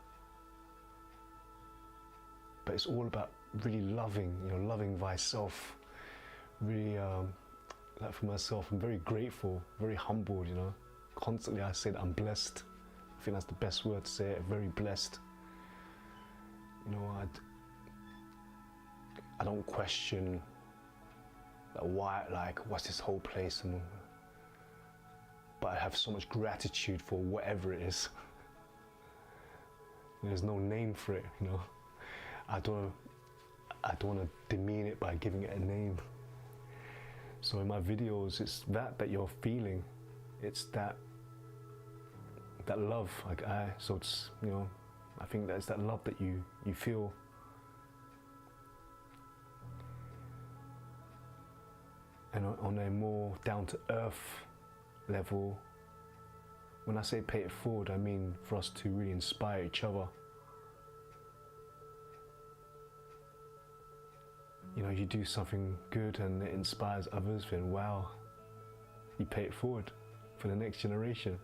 [SPEAKER 1] But it's all about really loving, you know, loving thyself. Really, like for myself, I'm very grateful, very humbled, you know. Constantly I say that I'm blessed. I think that's the best word to say it, very blessed. You know, I don't question why, like, what's this whole place, but I have so much gratitude for whatever it is. There's no name for it, you know. I don't want to demean it by giving it a name. So in my videos, it's that you're feeling. It's that love. So it's, you know, I think that's that love that you feel. And on a more down to earth level, when I say pay it forward, I mean for us to really inspire each other. You know, you do something good and it inspires others, then wow, you pay it forward for the next generation.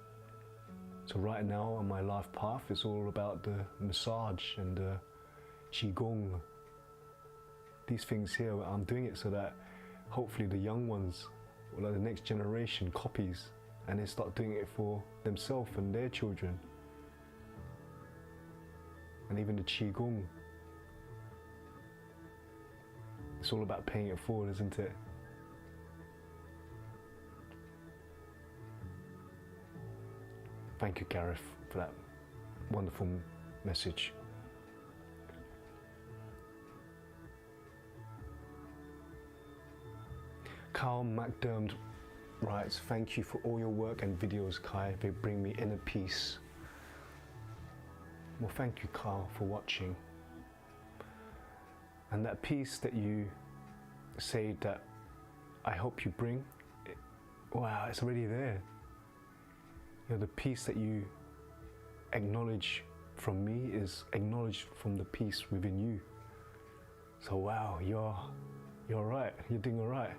[SPEAKER 1] So right now on my life path, it's all about the massage and the qigong. These things here, I'm doing it so that hopefully the young ones, or like the next generation, copies, and they start doing it for themselves and their children. And even the qigong. It's all about paying it forward, isn't it? Thank you, Gareth, for that wonderful message. Carl McDermott writes, thank you for all your work and videos, Kai. They bring me inner peace. Well, thank you, Carl, for watching. And that peace that you say that I hope you bring, wow, it's already there. You know, the peace that you acknowledge from me is acknowledged from the peace within you. So wow, you're all right. You're doing all right.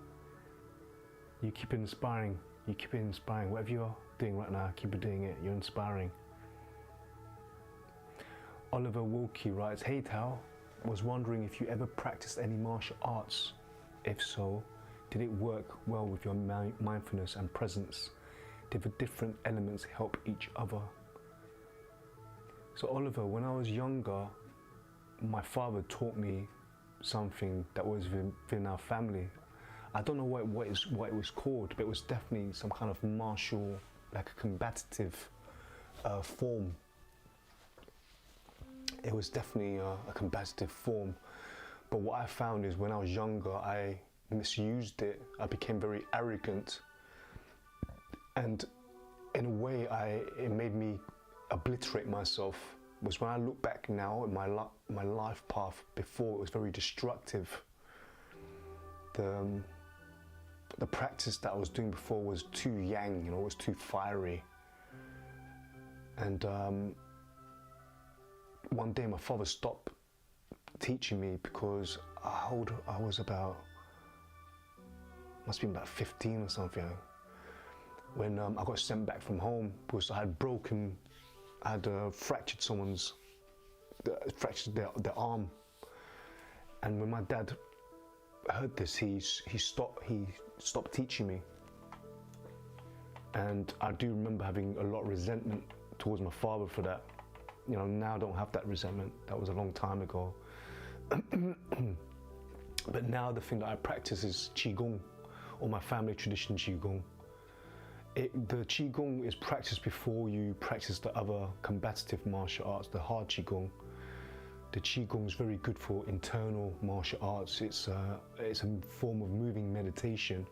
[SPEAKER 1] You keep inspiring. You keep inspiring. Whatever you're doing right now, keep doing it. You're inspiring. Oliver Wilkie writes, hey Tao, was wondering if you ever practiced any martial arts. If so, did it work well with your mindfulness and presence? Did the different elements help each other? So Oliver, when I was younger, my father taught me something that was within our family. I don't know what it was called, but it was definitely some kind of martial, like a combative form. It was definitely a combative form. But what I found is when I was younger, I misused it. I became very arrogant. And in a way, it made me obliterate myself. Was when I look back now at my life path before, it was very destructive. The practice that I was doing before was too yang, you know, it was too fiery. And one day my father stopped teaching me because I was about, must have been about 15 or something, when I got sent back from home because I had fractured their arm. And when my dad heard this, he stopped teaching me. And I do remember having a lot of resentment towards my father for that. You know, now I don't have that resentment. That was a long time ago. But now the thing that I practice is qigong, or my family tradition qigong. The qigong is practiced before you practice the other combative martial arts, the hard qigong. The qigong is very good for internal martial arts. It's a form of moving meditation.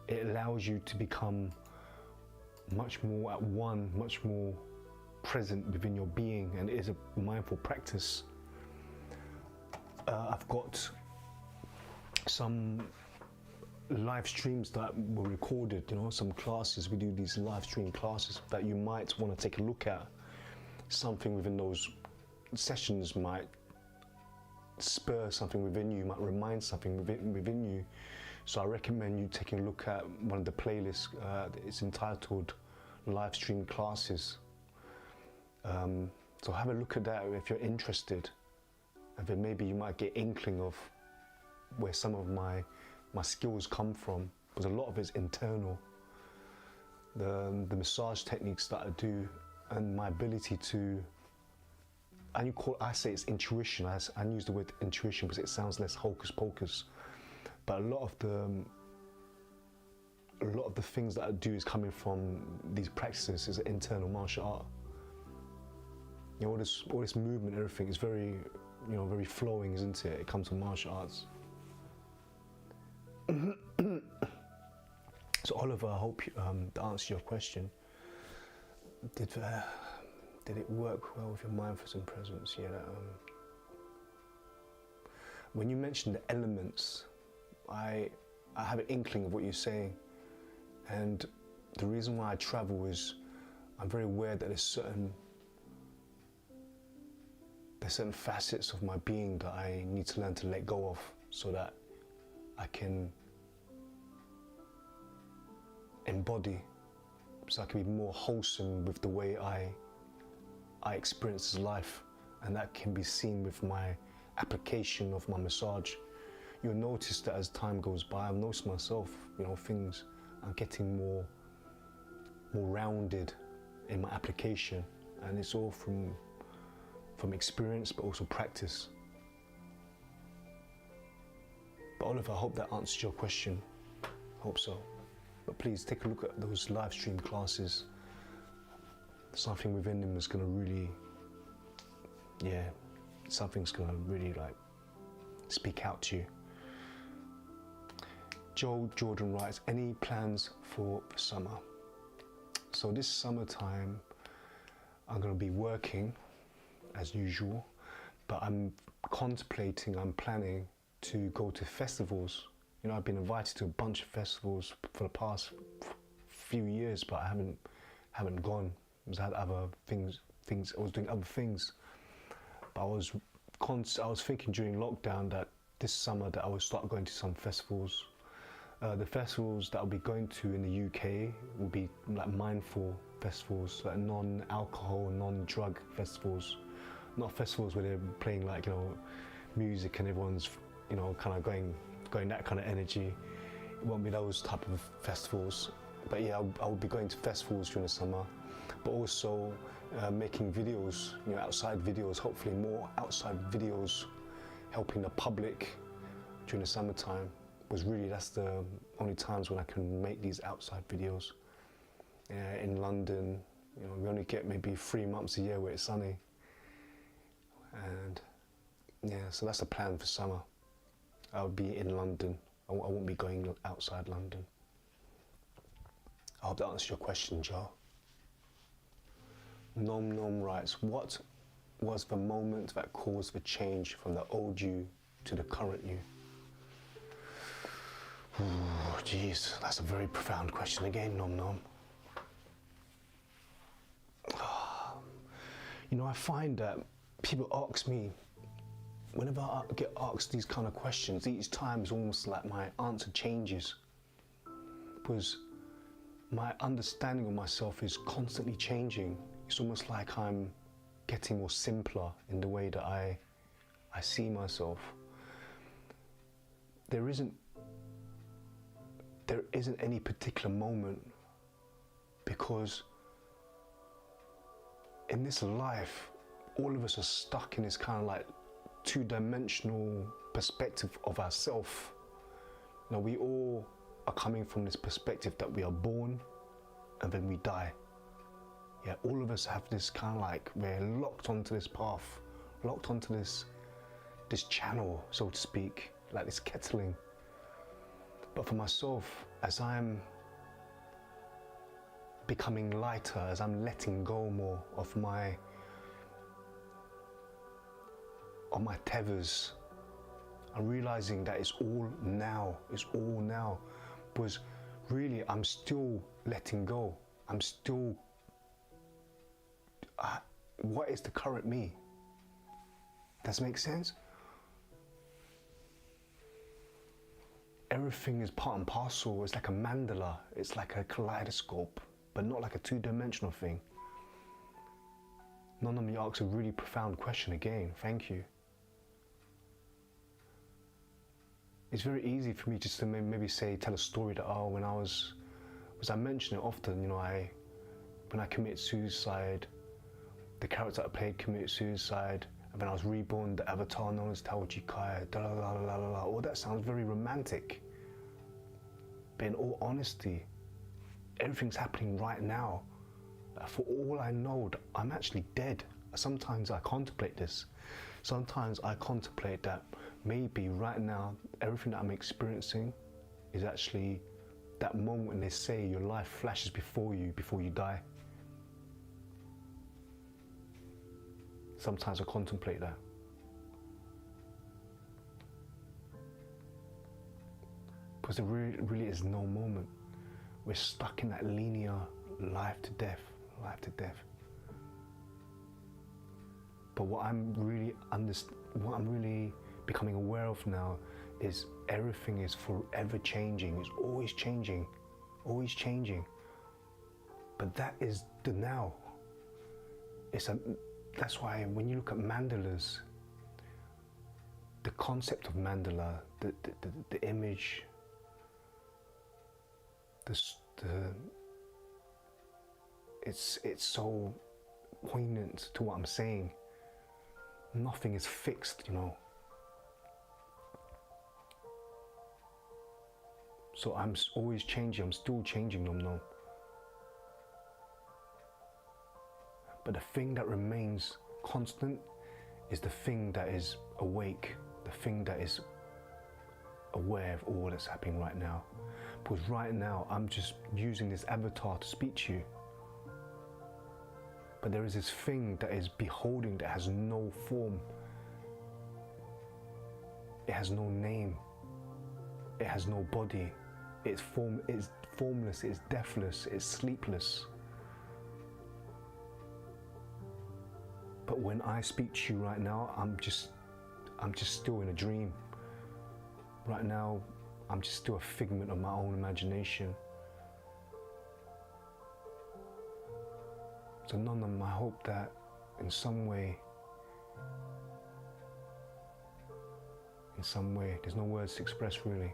[SPEAKER 1] It allows you to become much more at one, much more present within your being, and it is a mindful practice. I've got some live streams that were recorded, you know, some classes. We do these live stream classes that you might want to take a look at. Something within those sessions might spur something within you, might remind something within you. So I recommend you taking a look at one of the playlists. It's entitled Live Stream Classes. So have a look at that if you're interested, and then maybe you might get inkling of where some of my skills come from, because a lot of it's internal. The massage techniques that I do and my ability to I say it's intuition. I use the word intuition because it sounds less hocus pocus. But a lot of the things that I do is coming from these practices, is an internal martial art. You know, all this movement, everything is very, you know, very flowing, isn't it? It comes from martial arts. So Oliver, I hope to answer your question. Did it work well with your mindfulness and presence? Yeah. When you mentioned the elements, I have an inkling of what you're saying, and the reason why I travel is I'm very aware that there's certain facets of my being that I need to learn to let go of, so that I can embody, so I can be more wholesome with the way I experience life, and that can be seen with my application of my massage. You'll notice that as time goes by, I've noticed myself, you know, things, I'm getting more rounded in my application, and it's all from experience, but also practice. But Oliver, I hope that answers your question. Hope so. But please take a look at those live stream classes. Something within them is going to really, something's going to really like speak out to you. Joe Jordan writes, any plans for the summer? So this summertime, I'm going to be working as usual, but I'm planning to go to festivals. You know, I've been invited to a bunch of festivals for the past few years, but I haven't gone. Because I had other things. I was doing other things. But I was thinking during lockdown that this summer that I would start going to some festivals. The festivals that I'll be going to in the UK will be like mindful festivals, like non-alcohol, non-drug festivals. Not festivals where they're playing like, you know, music and everyone's, you know, kind of going that kind of energy. It won't be those type of festivals. But yeah, I'll be going to festivals during the summer, but also making videos, you know, outside videos, hopefully more outside videos, helping the public during the summertime. Was really, that's the only times when I can make these outside videos. In London, you know, we only get maybe 3 months a year where it's sunny. And yeah, so that's the plan for summer. I'll be in London. I won't be going outside London. I hope that answers your question, Joe. Nom Nom writes, what was the moment that caused the change from the old you to the current you? Oh, geez, that's a very profound question again, Nom Nom. You know, I find that people ask me, whenever I get asked these kind of questions, each time it's almost like my answer changes. Because my understanding of myself is constantly changing. It's almost like I'm getting more simpler in the way that I see myself. There isn't any particular moment, because in this life, all of us are stuck in this kind of like two-dimensional perspective of ourselves. Now, we all are coming from this perspective that we are born and then we die. Yeah, all of us have this kind of like, we're locked onto this path, locked onto this channel, so to speak, like this kettling. But for myself, as I'm becoming lighter, as I'm letting go more of my tethers, I'm realizing that it's all now. Because really, I'm still letting go. I'm still, what is the current me? Does it make sense? Everything is part and parcel. It's like a mandala. It's like a kaleidoscope, but not like a two-dimensional thing. None of me asks a really profound question again. Thank you. It's very easy for me just to maybe tell a story that, when I was, because I mention it often, you know, when I committed suicide, the character I played committed suicide, and then I was reborn, the avatar known as Tao Chi Kai, all that sounds very romantic. But in all honesty, everything's happening right now. For all I know, I'm actually dead. Sometimes I contemplate this. Sometimes I contemplate that maybe right now, everything that I'm experiencing is actually that moment when they say your life flashes before you die. Sometimes I contemplate that. Because there really is no moment. We're stuck in that linear life to death. But what I'm really becoming aware of now is everything is forever changing. It's always changing. But that is the now. That's why when you look at mandalas, the concept of mandala, the image, it's so poignant to what I'm saying. Nothing is fixed, you know. So I'm always changing. I'm still changing them now. But the thing that remains constant is the thing that is awake, the thing that is aware of all that's happening right now. Because right now, I'm just using this avatar to speak to you. But there is this thing that is beholding, that has no form. It has no name. It has no body. It's formless, it's deathless, it's sleepless. But when I speak to you right now, I'm just still in a dream. Right now, I'm just still a figment of my own imagination. So I hope that in some way, there's no words to express really.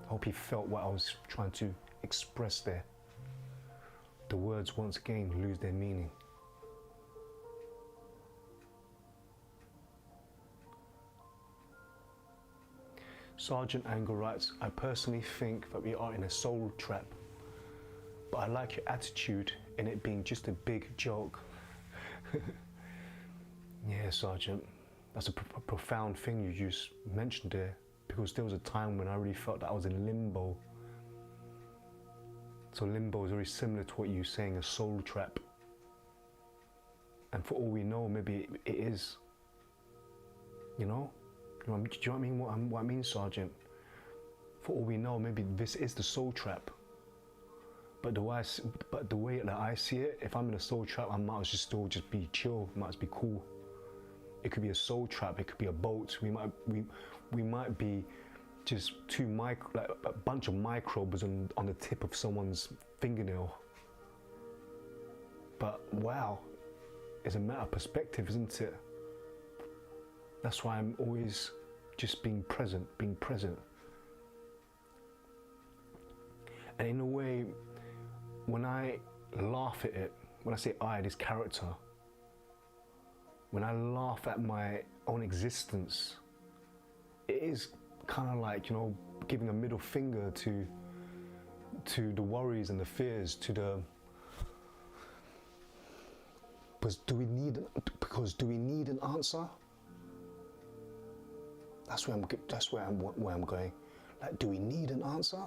[SPEAKER 1] I hope you felt what I was trying to express there. The words once again lose their meaning. Sergeant Anger writes, I personally think that we are in a soul trap, but I like your attitude in it being just a big joke. Yeah, Sergeant, that's a profound thing you just mentioned there, because there was a time when I really felt that I was in limbo. So limbo is very similar to what you're saying, a soul trap. And for all we know, maybe it is. You know? Do you know what I mean, Sergeant? For all we know, maybe this is the soul trap. But the way that I see it, if I'm in a soul trap, I might as well just be chill. Might as well be cool. It could be a soul trap. It could be a boat. We might be just like a bunch of microbes on the tip of someone's fingernail. But wow, it's a matter of perspective, isn't it? That's why I'm always just being present. And in a way, when I laugh at it, when I say this character, when I laugh at my own existence, it is kind of like, you know, giving a middle finger to the worries and the fears, because do we need an answer? That's where I'm going. Like, do we need an answer?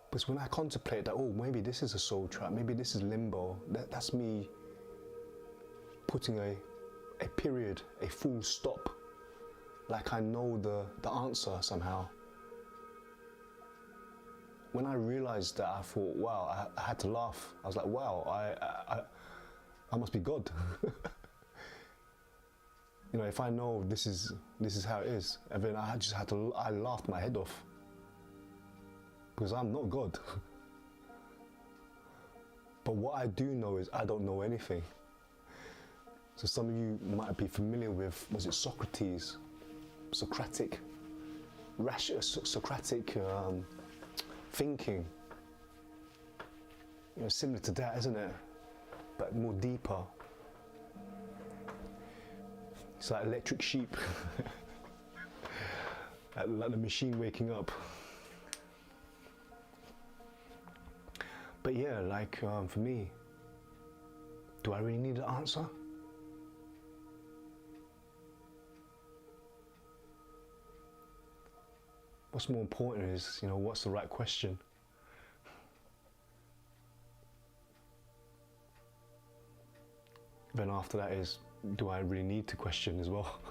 [SPEAKER 1] Because when I contemplate that, maybe this is a soul trap, maybe this is limbo, that's me putting a period, a full stop, like I know the answer somehow. When I realized that, I thought, wow, I had to laugh. I was like, wow, I must be God. You know, if I know this is how it is, and then I laughed my head off. Because I'm not God. But what I do know is I don't know anything. So some of you might be familiar with, was it Socrates? Socratic thinking. similar to that, isn't it? But more deeper. It's like electric sheep. Like the machine waking up. But yeah, like for me, do I really need an answer? What's more important is, what's the right question? Then after that is, do I really need to question as well?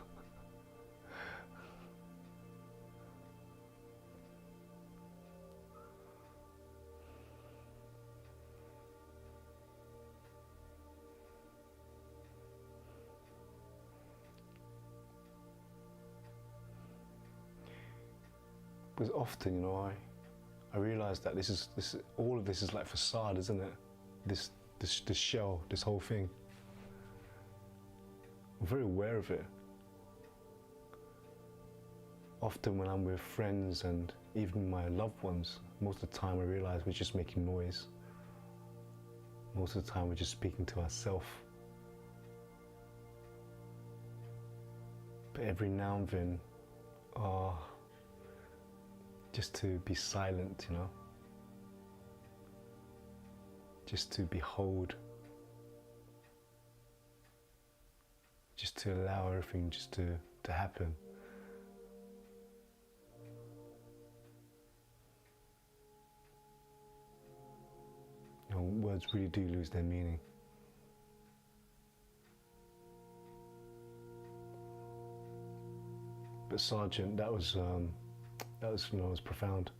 [SPEAKER 1] Because often, I realise that all of this is like facade, isn't it? This shell, this whole thing. I'm very aware of it. Often when I'm with friends and even my loved ones, most of the time I realise we're just making noise. Most of the time we're just speaking to ourselves. But every now and then, just to be silent, just to behold, just to allow everything just to happen. Words really do lose their meaning. But Sergeant, that was profound.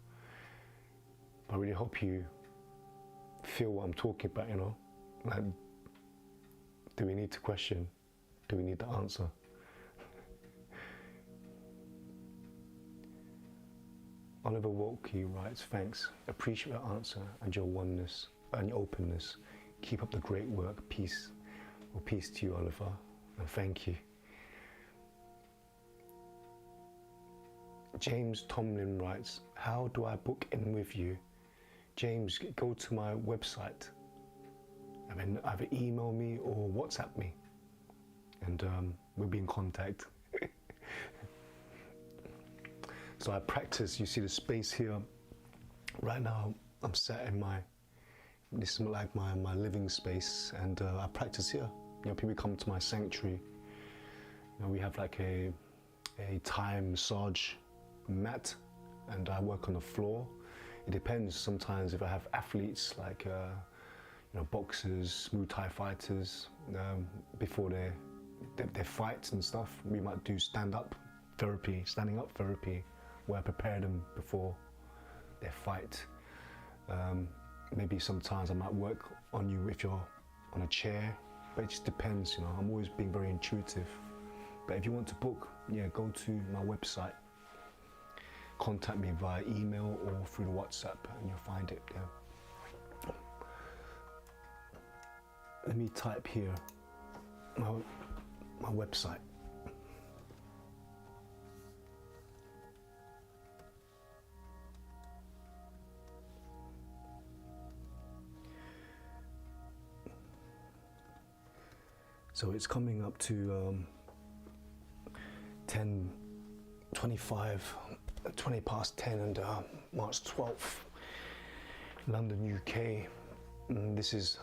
[SPEAKER 1] I really hope you feel what I'm talking about, Like, do we need to question? Do we need to answer? Oliver Wolke writes, thanks, appreciate your answer and your oneness and your openness. Keep up the great work. Peace. Well, peace to you, Oliver, and thank you. James Tomlin writes, how do I book in with you? James, go to my website and then either email me or WhatsApp me, and we'll be in contact. So I practice. You see the space here. Right now I'm sat in this is like my living space, and I practice here. People come to my sanctuary. We have like a Thai massage mat, and I work on the floor. It depends. Sometimes if I have athletes like boxers, Muay Thai fighters, before their fights and stuff, we might do standing up therapy, where I prepare them before their fight. Maybe sometimes I might work on you if you're on a chair, but it just depends. I'm always being very intuitive. But if you want to book, go to my website. Contact me via email or through the WhatsApp, and you'll find it there. Let me type here my website. So it's coming up to 10:25, 20 past 10, and March 12th, London, UK. And this is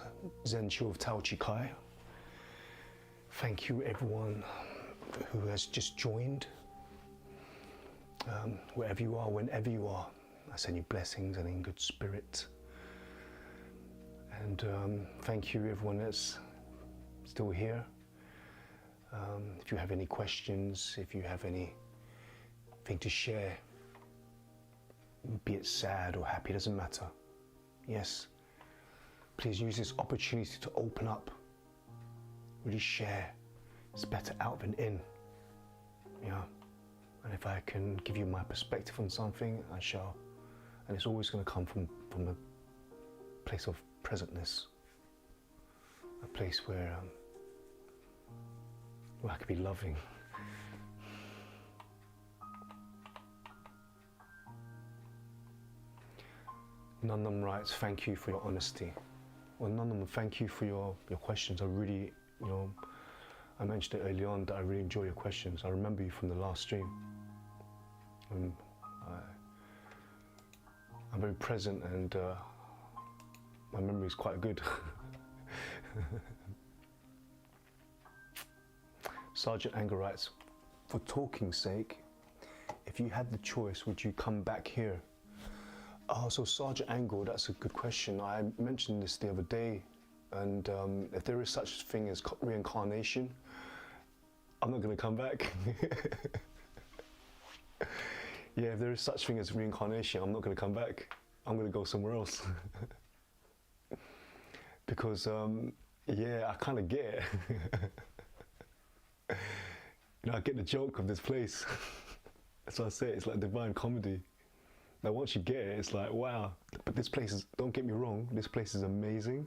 [SPEAKER 1] Zen Chill of Tao Chi Kai. Thank you everyone who has just joined. Wherever you are, whenever you are, I send you blessings and in good spirit. And thank you everyone that's still here. If you have any questions, if you have anything to share, be it sad or happy, doesn't matter. Yes, please use this opportunity to open up, really share. It's better out than in. And if I can give you my perspective on something, I shall. And it's always going to come from a place of presentness, a place where I could be loving. Nandam writes, thank you for your honesty. Well, none of them. Thank you for your questions. I really, I mentioned it early on that I really enjoy your questions. I remember you from the last stream. I'm very present, and my memory is quite good. Sergeant Anger writes, for talking's sake, if you had the choice, would you come back here? Oh, so Sergeant Angle, that's a good question. I mentioned this the other day, and if there is such a thing as reincarnation, I'm not going to come back. Yeah, if there is such a thing as reincarnation, I'm not going to come back. I'm going to go somewhere else. Because, yeah, I kind of get it. I get the joke of this place. That's why I say it's like divine comedy. Now, once you get it, it's like, wow. But this place is, don't get me wrong, this place is amazing.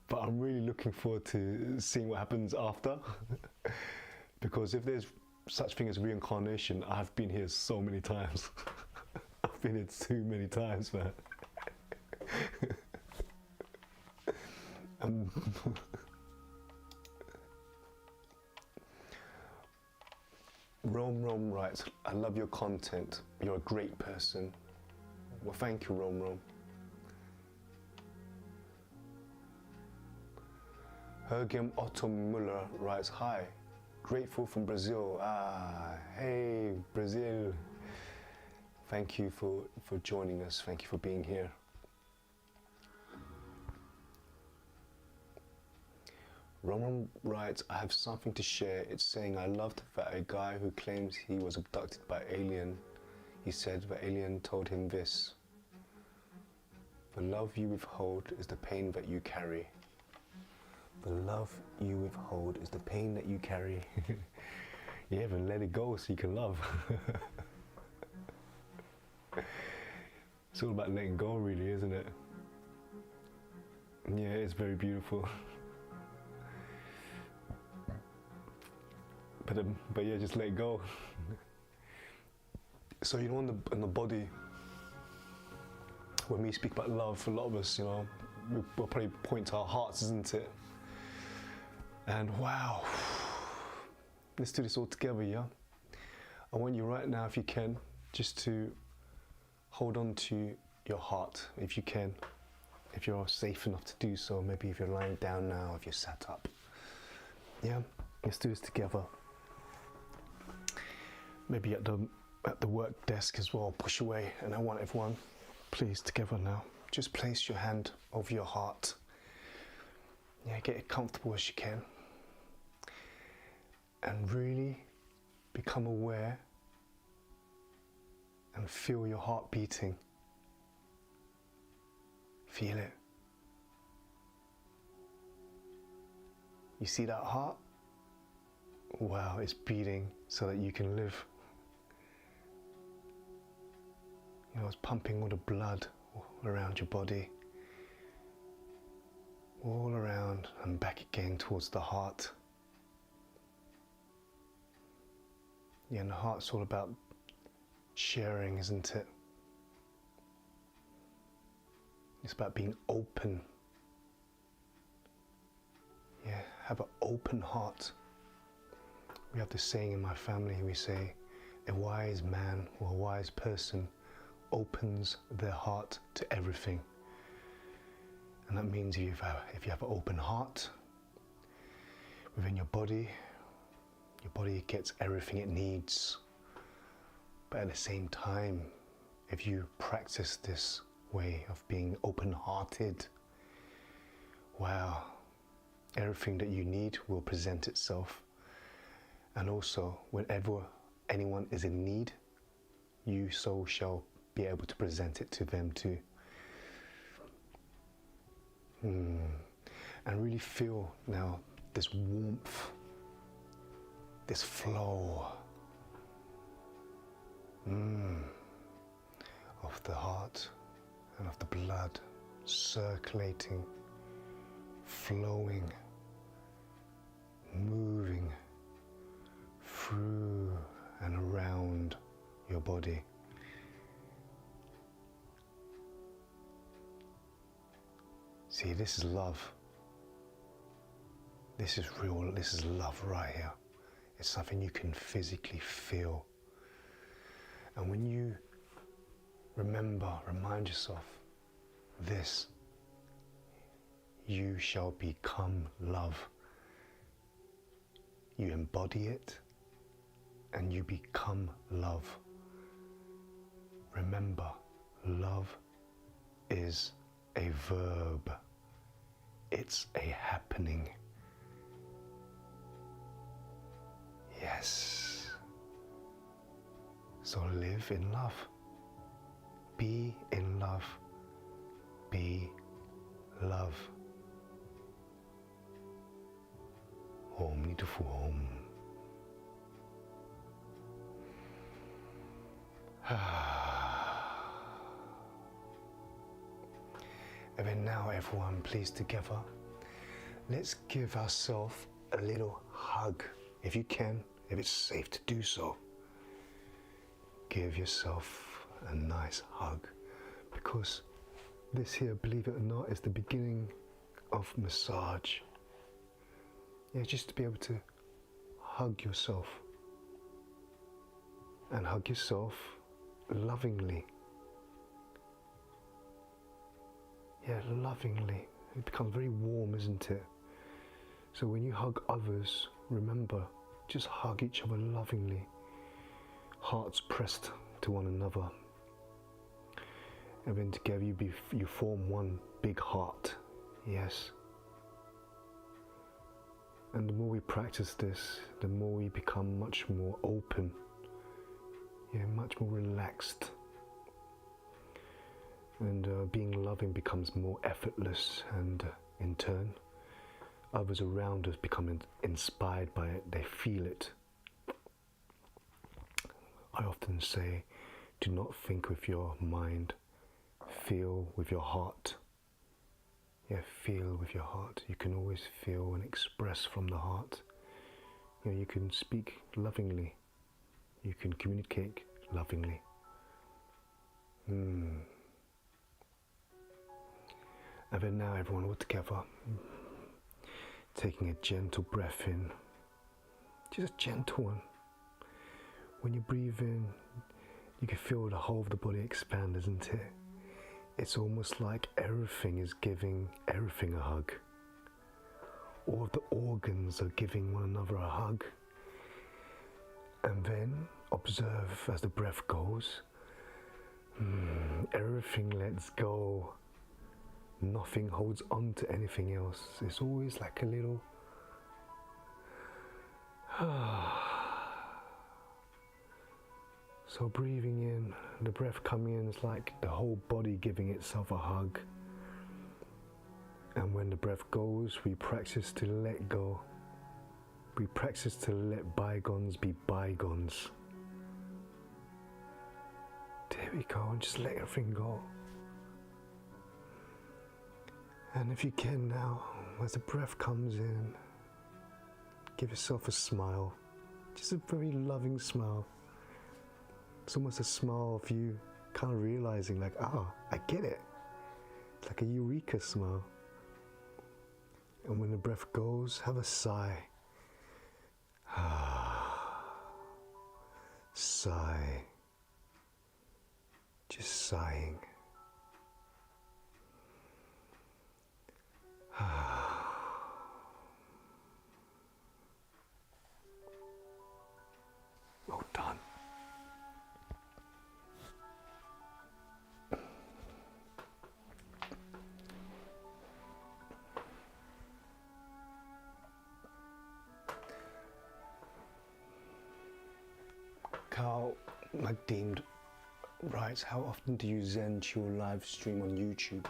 [SPEAKER 1] But I'm really looking forward to seeing what happens after. Because if there's such thing as reincarnation, I've been here so many times. I've been here too many times, man. Rome writes, I love your content. You're a great person. Well, thank you, Rome. Hergem Otto Muller writes, hi, grateful from Brazil. Hey, Brazil. Thank you for joining us. Thank you for being here. Roman writes, I have something to share. It's saying I loved that a guy who claims he was abducted by alien, he said the alien told him this: the love you withhold is the pain that you carry. The love you withhold is the pain that you carry. Yeah, but let it go so you can love. It's all about letting go, really, isn't it? Yeah, it's very beautiful. But yeah, just let it go. So in the body, when we speak about love, a lot of us, we'll probably point to our hearts, isn't it? And wow, let's do this all together, yeah? I want you right now, if you can, just to hold on to your heart, if you can. If you're safe enough to do so, maybe if you're lying down now, if you're sat up. Yeah, let's do this together. Maybe at the work desk as well, push away. And I want everyone, please, together now. Just place your hand over your heart. Yeah, get it comfortable as you can. And really become aware and feel your heart beating. Feel it. You see that heart? Wow, it's beating so that you can live. It's pumping all the blood around your body, all around and back again towards the heart. Yeah, and the heart's all about sharing, isn't it? It's about being open. Yeah, have an open heart. We have this saying in my family, we say, a wise man or a wise person opens their heart to everything. And that means if you have an open heart within your body gets everything it needs. But at the same time, if you practice this way of being open-hearted, wow, everything that you need will present itself. And also, whenever anyone is in need, you so shall be able to present it to them too. And really feel now this warmth, this flow of the heart and of the blood circulating, flowing, moving through and around your body. See, this is love. This is real, this is love right here. It's something you can physically feel. And when you remind yourself this, you shall become love. You embody it and you become love. Remember, love is a verb. It's a happening. Yes. So live in love. Be in love. Be love. Om Nidu Fu Om. And then now everyone, please together, let's give ourselves a little hug. If you can, if it's safe to do so, give yourself a nice hug, because this here, believe it or not, is the beginning of massage. Yeah, just to be able to hug yourself, and hug yourself lovingly. Yeah, lovingly. It becomes very warm, isn't it? So when you hug others, remember, just hug each other lovingly, hearts pressed to one another. And then together you form one big heart, yes. And the more we practice this, the more we become much more open, yeah, much more relaxed. And being loving becomes more effortless, and in turn, others around us become inspired by it, they feel it. I often say, do not think with your mind, feel with your heart. Yeah, feel with your heart. You can always feel and express from the heart. You know, you can speak lovingly. You can communicate lovingly. And then now everyone all together, taking a gentle breath in, just a gentle one. When you breathe in, you can feel the whole of the body expand, isn't it? It's almost like everything is giving everything a hug. All of the organs are giving one another a hug. And then observe as the breath goes, everything lets go. Nothing holds on to anything else. It's always like a little So breathing in, the breath coming in is like the whole body giving itself a hug. And when the breath goes, we practice to let go. We practice to let bygones be bygones. There we go, and just let everything go. And if you can now, as the breath comes in, give yourself a smile. Just a very loving smile. It's almost a smile of you kind of realizing like, I get it. It's like a eureka smile. And when the breath goes, have a sigh. Sigh. Just sighing. Well done. Carl McDeemed writes, how often do you Zen Chill live stream on YouTube?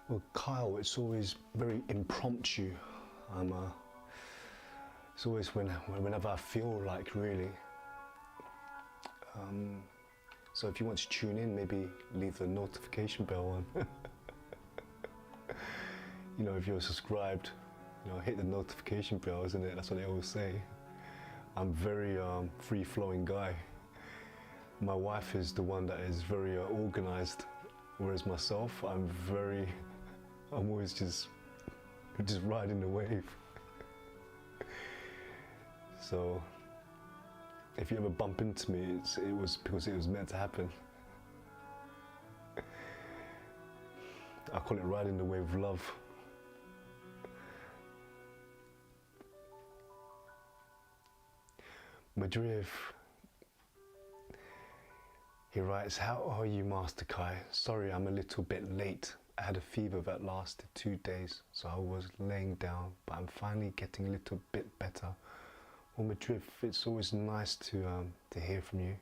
[SPEAKER 1] Well, Kyle, it's always very impromptu. It's always whenever I feel like, really. So if you want to tune in, maybe leave the notification bell on. You know, if you're subscribed, you know, hit the notification bell, isn't it? That's what they always say. I'm very free-flowing guy. My wife is the one that is very organized, whereas myself, I'm very I'm always just riding the wave. So if you ever bump into me, it was because it was meant to happen. I call it riding the wave of love. Madriv, he writes, how are you, Master Kai? Sorry, I'm a little bit late. I had a fever that lasted 2 days, so I was laying down, but I'm finally getting a little bit better. Well, Madriv, it's always nice to hear from you,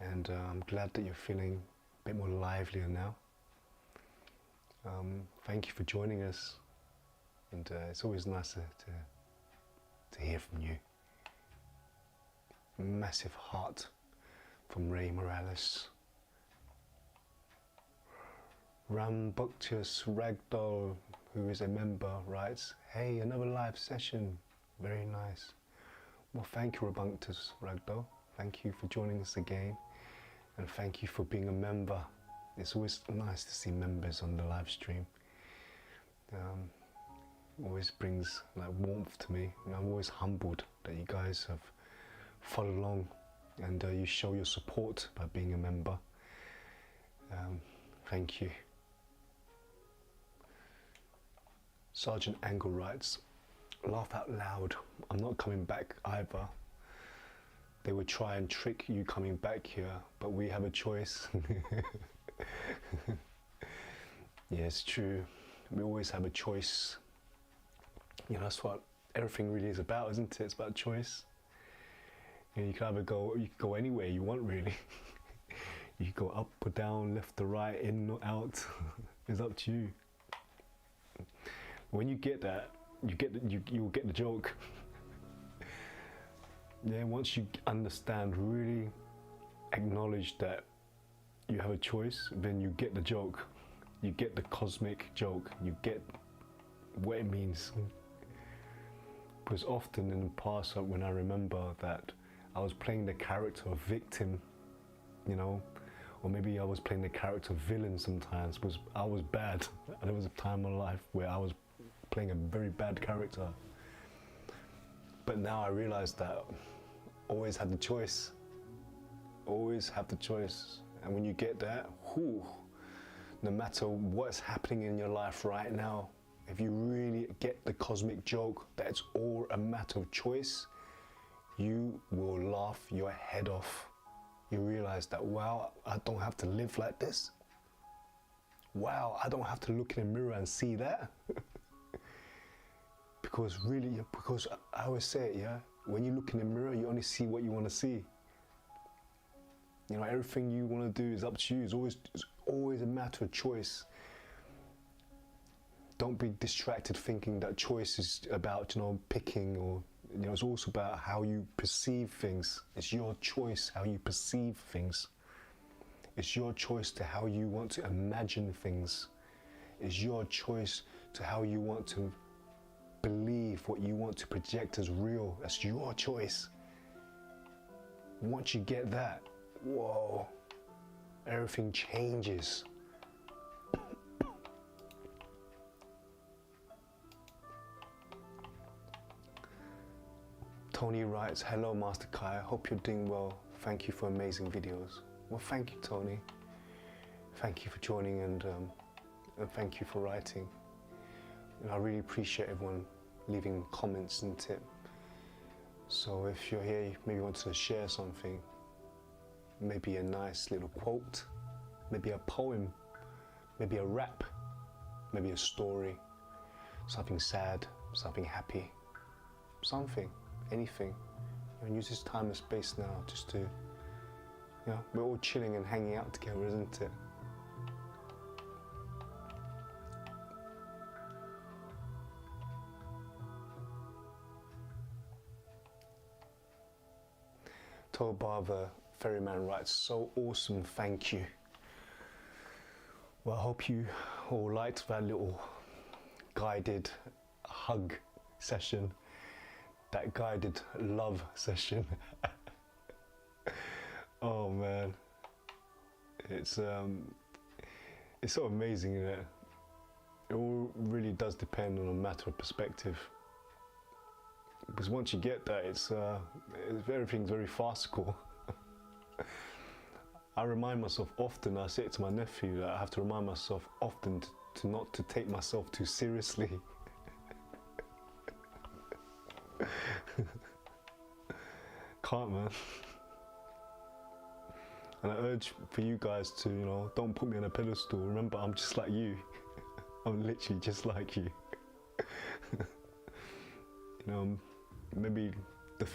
[SPEAKER 1] and I'm glad that you're feeling a bit more livelier now. Thank you for joining us, and it's always nice to hear from you. Massive heart from Ray Morales. Rambunctious Ragdoll, who is a member, writes, hey, another live session. Very nice. Well, thank you, Rambunctious Ragdoll. Thank you for joining us again, and thank you for being a member. It's always nice to see members on the live stream. Always brings like warmth to me, and I'm always humbled that you guys have followed along, and you show your support by being a member. Thank you. Sergeant Angle writes, laugh out loud, I'm not coming back either. They would try and trick you coming back here, but we have a choice. Yeah, it's true. We always have a choice. You know, that's what everything really is about, isn't it? It's about choice. You know, you can go anywhere you want, really. You can go up or down, left or right, in or out. It's up to you. When you get that, you'll get the joke. Yeah, once you understand, really acknowledge that you have a choice, then you get the joke. You get the cosmic joke. You get what it means. Because often in the past, when I remember that I was playing the character of victim, you know, or maybe I was playing the character of villain sometimes, because I was bad. And there was a time in my life where I was playing a very bad character. But now I realize that I always had the choice. Always have the choice. And when you get that, whew, no matter what's happening in your life right now, if you really get the cosmic joke that it's all a matter of choice, you will laugh your head off. You realize that, wow, I don't have to live like this. Wow, I don't have to look in the mirror and see that. Because I always say it, yeah, when you look in the mirror, you only see what you want to see. You know, everything you want to do is up to you. It's always a matter of choice. Don't be distracted thinking that choice is about, you know, picking, or, you know, it's also about how you perceive things. It's your choice how you perceive things. It's your choice to how you want to imagine things. It's your choice to how you want to believe what you want to project as real. That's your choice. Once you get that, whoa, everything changes. Tony writes, hello Master Kai, I hope you're doing well. Thank you for amazing videos. Well, thank you, Tony. Thank you for joining, and thank you for writing. And I really appreciate everyone leaving comments and tips. So if you're here, you maybe want to share something, maybe a nice little quote, maybe a poem, maybe a rap, maybe a story, something sad, something happy, something, anything. And use this time and space now just to, you know, we're all chilling and hanging out together, isn't it? Tobar the Ferryman writes, so awesome, thank you. Well, I hope you all liked that little guided hug session, that guided love session. Oh man, it's so amazing, isn't it? it all really does depend on a matter of perspective. Because once you get that, everything's very farcical. I remind myself often, I say it to my nephew, that I have to remind myself often to not to take myself too seriously. Can't, man. And I urge for you guys to, don't put me on a pedestal. Remember, I'm just like you. I'm literally just like you. Maybe the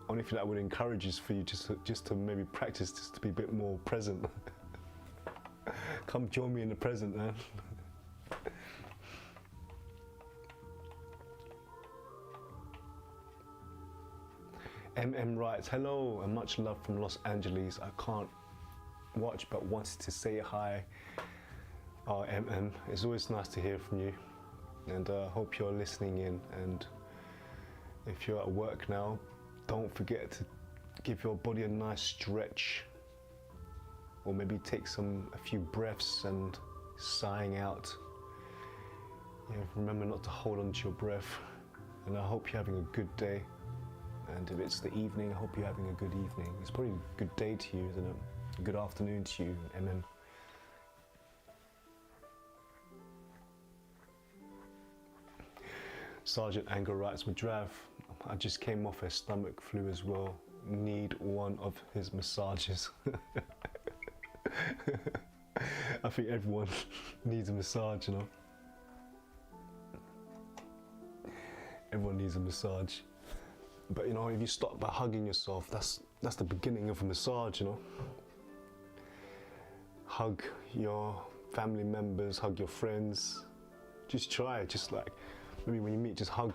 [SPEAKER 1] only thing that I would encourage is for you just to maybe practice just to be a bit more present. Come join me in the present, man. MM writes, hello and much love from Los Angeles. I can't watch but wanted to say hi. Oh, MM, it's always nice to hear from you, and I hope you're listening in. And if you're at work now, don't forget to give your body a nice stretch, or maybe take a few breaths and sighing out. Remember not to hold on to your breath. And I hope you're having a good day. And if it's the evening, I hope you're having a good evening. It's probably a good day to you, isn't it? A good afternoon to you, MM. Sergeant Anger writes, Madrav, I just came off a stomach flu as well. Need one of his massages. I think everyone needs a massage, Everyone needs a massage. But if you start by hugging yourself, that's the beginning of a massage, Hug your family members, hug your friends. Just try, just like, maybe when you meet, just hug.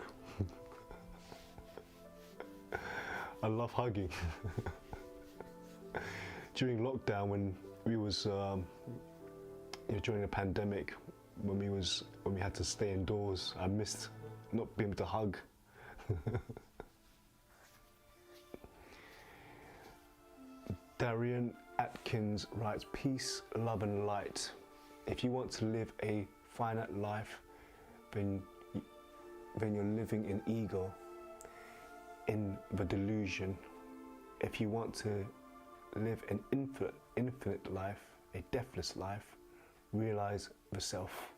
[SPEAKER 1] I love hugging. During lockdown, when we was, during the pandemic, when we had to stay indoors, I missed not being able to hug. Darian Atkins writes, peace, love and light. If you want to live a finite life, then you're living in ego, in the delusion. If you want to live an infinite life, a deathless life, realize the self.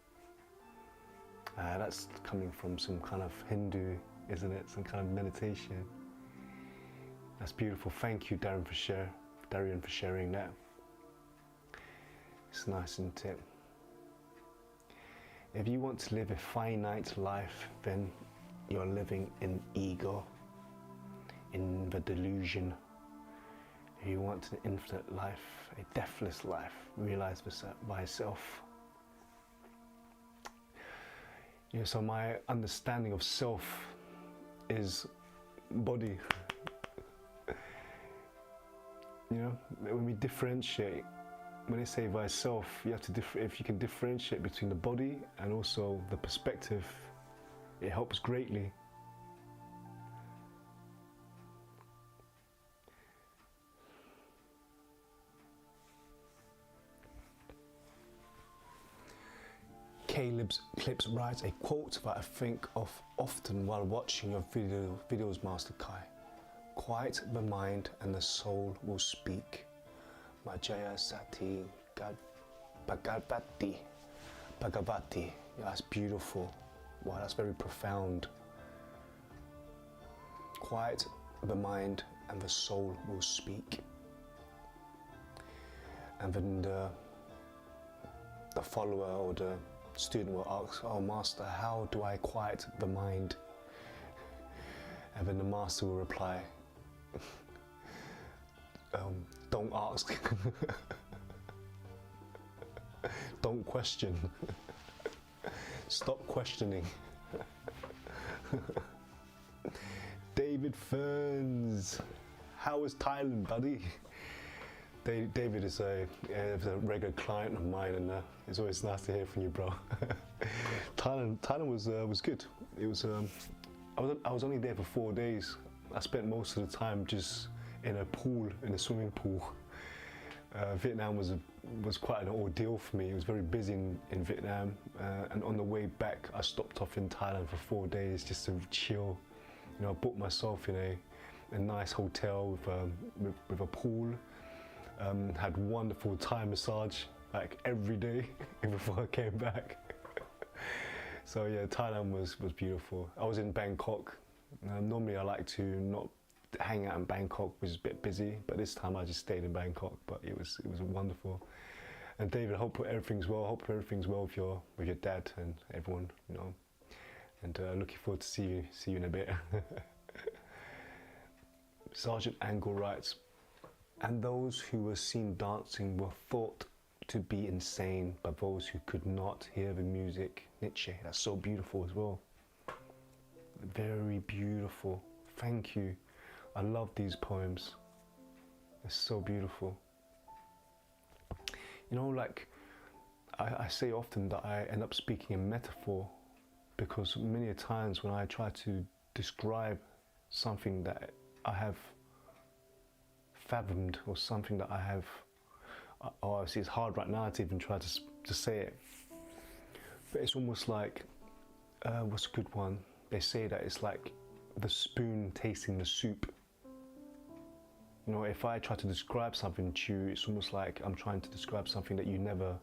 [SPEAKER 1] That's coming from some kind of Hindu, isn't it? Some kind of meditation. That's beautiful. Thank you, Darian, for sharing that. It's nice, isn't it? If you want to live a finite life, then you're living in ego, in the delusion. If you want an infinite life, a deathless life, realize thyself. So my understanding of self is body. When we differentiate, when they say thyself, you have to if you can differentiate between the body and also the perspective, it helps greatly. Caleb's Clips writes a quote that I think of often while watching your videos, Master Kai. Quiet the mind and the soul will speak. Majaya Sati Bhagavati. Yeah, that's beautiful. Wow, that's very profound. Quiet the mind and the soul will speak. And then the follower or the student will ask, oh Master, how do I quiet the mind? And then the Master will reply, don't ask. Don't question. Stop questioning. David Ferns, how is Thailand, buddy? David is a regular client of mine, and it's always nice to hear from you, bro. Thailand was good. It was I was only there for 4 days. I spent most of the time just in a swimming pool. Vietnam was quite an ordeal for me. It was very busy in Vietnam, and on the way back, I stopped off in Thailand for 4 days just to chill. You know, I booked myself in a nice hotel with a pool. Had wonderful Thai massage like every day before I came back. So yeah, Thailand was beautiful. I was in Bangkok. Normally I like to not hang out in Bangkok, which is a bit busy, but this time I just stayed in Bangkok. But it was wonderful. And David, I hope everything's well. I hope everything's well with your dad and everyone, you know. And looking forward to see you in a bit. Sergeant Angle writes, and those who were seen dancing were thought to be insane by those who could not hear the music. Nietzsche, that's so beautiful as well. Very beautiful. Thank you. I love these poems. It's so beautiful. You know, like I say often that I end up speaking in metaphor, because many a times when I try to describe something that I have fathomed, or something that I have, obviously it's hard right now to even try to say it, but it's almost like, what's a good one? They say that it's like the spoon tasting the soup. You know, if I try to describe something to you, it's almost like I'm trying to describe something that you never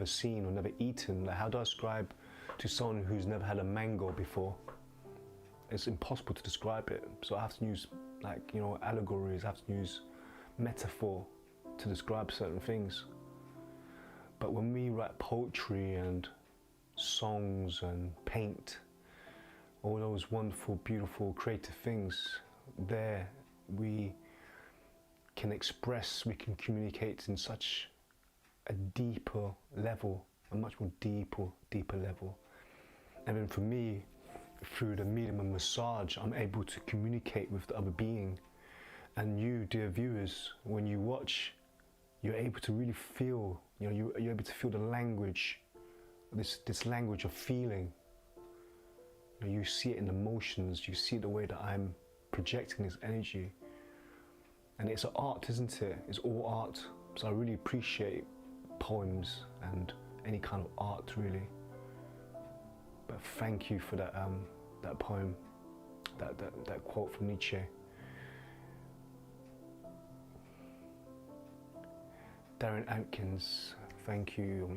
[SPEAKER 1] seen or never eaten. Like, how do I describe to someone who's never had a mango before? It's impossible to describe it. So I have to use, like, you know, allegories. I have to use metaphor to describe certain things. But when we write poetry and songs and paint, all those wonderful, beautiful, creative things, there we can express, we can communicate in such a deeper level, a much more deeper level. And then for me, through the medium of massage, I'm able to communicate with the other being. And you, dear viewers, when you watch, you're able to really feel, you know, you're able to feel the language, this language of feeling. You know, you see it in the motions, you see the way that I'm projecting this energy. And it's an art, isn't it? It's all art. So I really appreciate poems and any kind of art, really. But thank you for that poem, that quote from Nietzsche. Darren Atkins, thank you.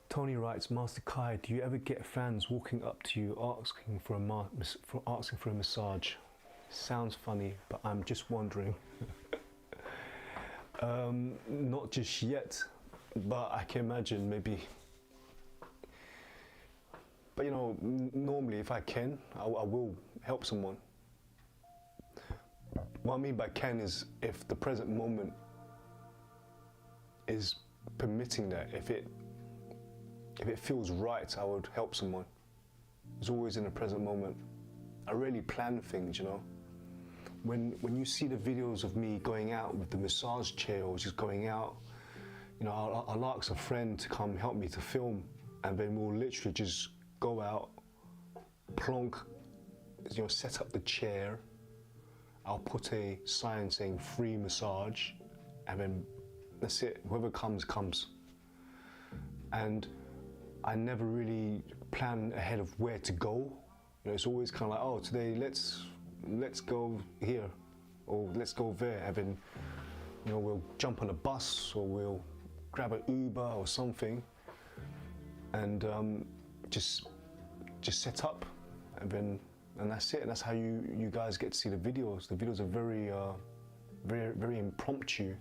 [SPEAKER 1] Tony writes, Master Kai, do you ever get fans walking up to you asking for a massage? Sounds funny, but I'm just wondering. Not just yet, but I can imagine maybe. But you know, normally if I can, I will help someone. What I mean by can is if the present moment is permitting that, if it feels right, I would help someone. It's always in the present moment. I rarely plan things, you know. When you see the videos of me going out with the massage chair or just going out, you know, I'll ask a friend to come help me to film, and then we'll literally just go out, plonk, you know, set up the chair. I'll put a sign saying free massage, and then that's it. Whoever comes, comes. And I never really plan ahead of where to go. You know, it's always kind of like, oh, today let's go here, or let's go there, and then, you know, we'll jump on a bus or we'll grab an Uber or something, and just set up, and that's it. And that's how you guys get to see the videos. The videos are very impromptu.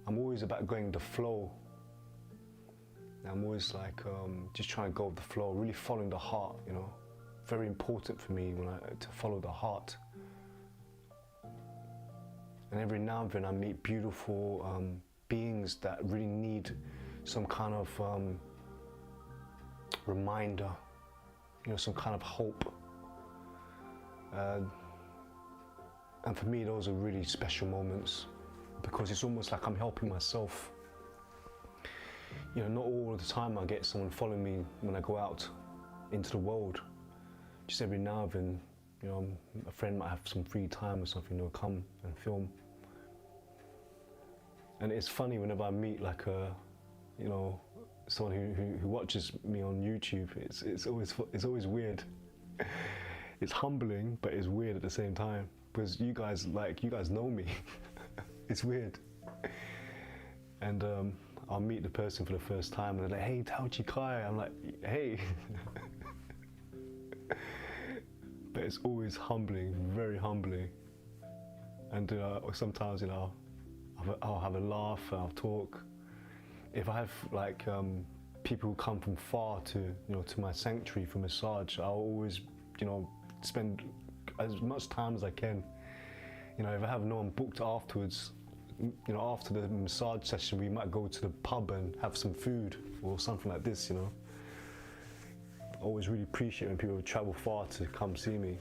[SPEAKER 1] I'm always about going with the flow. I'm always like just trying to go with the flow, really following the heart, you know. Very important for me to follow the heart. And every now and then I meet beautiful beings that really need some kind of reminder, you know, some kind of hope. And for me, those are really special moments, because it's almost like I'm helping myself. You know, not all the time I get someone following me when I go out into the world. Just every now and then, you know, a friend might have some free time or something, they'll come and film. And it's funny whenever I meet like you know, someone who watches me on YouTube. It's always weird. It's humbling, but it's weird at the same time because you guys know me. It's weird. And I'll meet the person for the first time and they're like, "Hey, Tao Chi Kai." I'm like, "Hey." But it's always humbling, very humbling. And sometimes, you know, I'll have a laugh, I'll talk. If I have like people who come from far to, you know, to my sanctuary for massage, I'll always, you know, spend as much time as I can. You know, if I have no one booked afterwards, you know, after the massage session, we might go to the pub and have some food or something like this, you know. I always really appreciate when people travel far to come see me.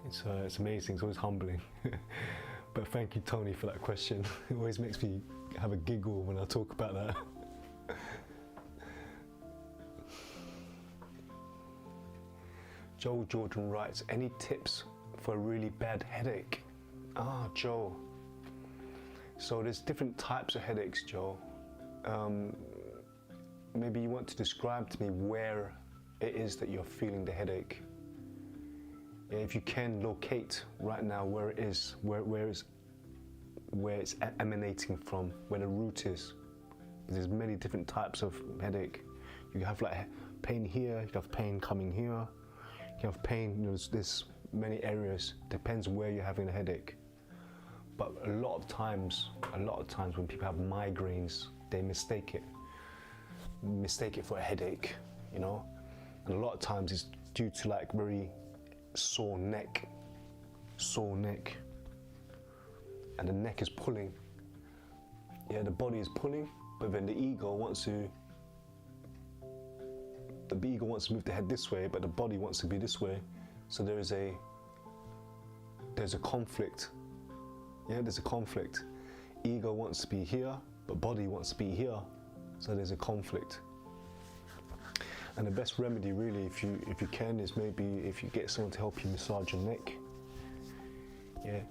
[SPEAKER 1] It's amazing, it's always humbling. But thank you, Tony, for that question. It always makes me have a giggle when I talk about that. Joe Jordan writes, "Any tips for a really bad headache?" Ah, Joe. So there's different types of headaches, Joe. Maybe you want to describe to me where it is that you're feeling the headache. If you can locate right now where it is, where it's emanating from, where the root is. There's many different types of headache. You have like pain here, you have pain coming here, you have pain, you know, there's many areas, depends where you're having a headache. But a lot of times when people have migraines, they mistake it for a headache, you know? And a lot of times it's due to like very sore neck. And the neck is pulling. Yeah, the body is pulling, but then the ego wants to move the head this way, but the body wants to be this way. So there's a conflict. Yeah, there's a conflict. Ego wants to be here, but body wants to be here. So there's a conflict. And the best remedy really, if you can, is maybe if you get someone to help you massage your neck. Yeah.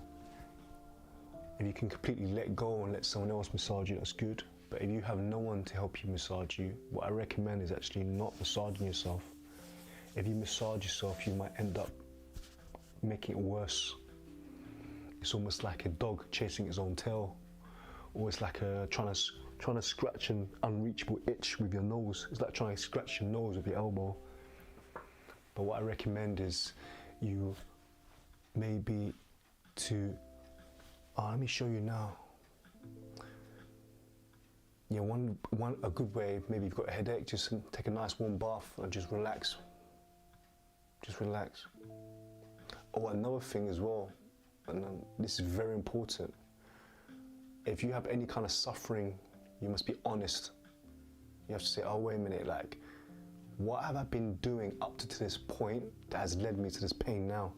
[SPEAKER 1] If you can completely let go and let someone else massage you, that's good. But if you have no one to help you massage you, what I recommend is actually not massaging yourself. If you massage yourself, you might end up making it worse. It's almost like a dog chasing its own tail, or it's like trying to scratch an unreachable itch with your nose. It's like trying to scratch your nose with your elbow. But what I recommend is you maybe let me show you now. Yeah, a good way, maybe you've got a headache, just take a nice warm bath and just relax. Just relax. Oh, another thing as well, and this is very important. If you have any kind of suffering, you must be honest. You have to say, oh, wait a minute, like, what have I been doing up to this point that has led me to this pain now?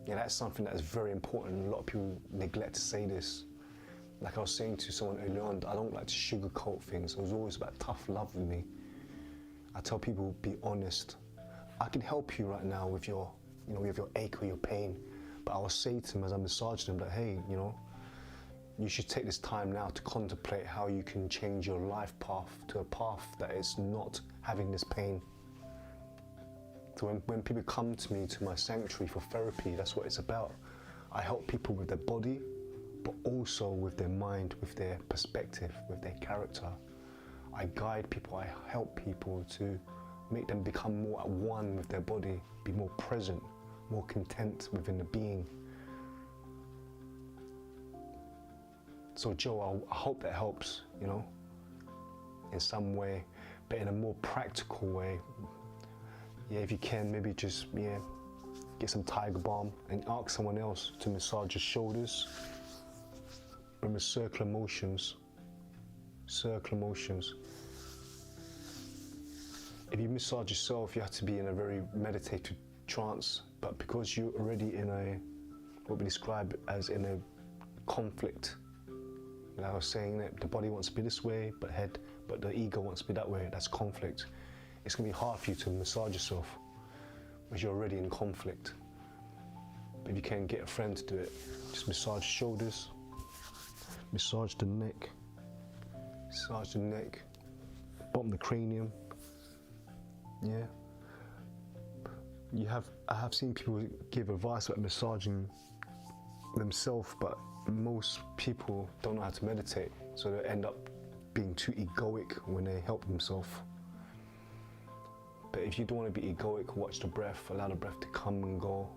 [SPEAKER 1] Yeah, that's something that is very important. A lot of people neglect to say this. Like I was saying to someone earlier on, I don't like to sugarcoat things. It was always about tough love with me. I tell people, be honest. I can help you right now with your ache or your pain, but I will say to them as I'm massaging them that, hey, you know, you should take this time now to contemplate how you can change your life path to a path that is not having this pain. So when people come to me, to my sanctuary for therapy, that's what it's about. I help people with their body, but also with their mind, with their perspective, with their character. I guide people, I help people to make them become more at one with their body, be more present, more content within the being. So Joe, I hope that helps, you know, in some way, but in a more practical way. Yeah, if you can, maybe just, get some tiger balm and ask someone else to massage your shoulders. Remember circular motions. Circular motions. If you massage yourself, you have to be in a very meditative trance, but because you're already in what we describe as in a conflict, like I was saying, that the body wants to be this way, but the ego wants to be that way, that's conflict. It's going to be hard for you to massage yourself. because you're already in conflict. But if you can get a friend to do it, just massage shoulders, massage the neck, bottom of the cranium. Yeah. I have seen people give advice about massaging themselves, but most people don't know how to meditate, so they end up being too egoic when they help themselves. But if you don't want to be egoic, watch the breath, allow the breath to come and go.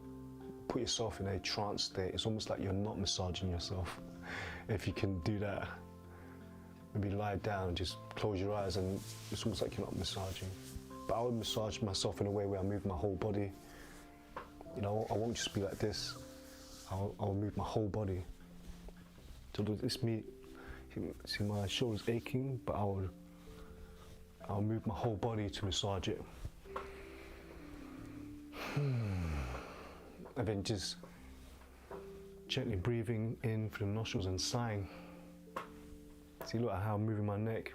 [SPEAKER 1] Put yourself in a trance state. It's almost like you're not massaging yourself. If you can do that, maybe lie down, just close your eyes, and it's almost like you're not massaging. But I would massage myself in a way where I move my whole body. You know, I won't just be like this. I'll move my whole body. So it's me. See, my shoulder's aching, but I'll move my whole body to massage it. And then just gently breathing in through the nostrils and sighing. See, look at how I'm moving my neck.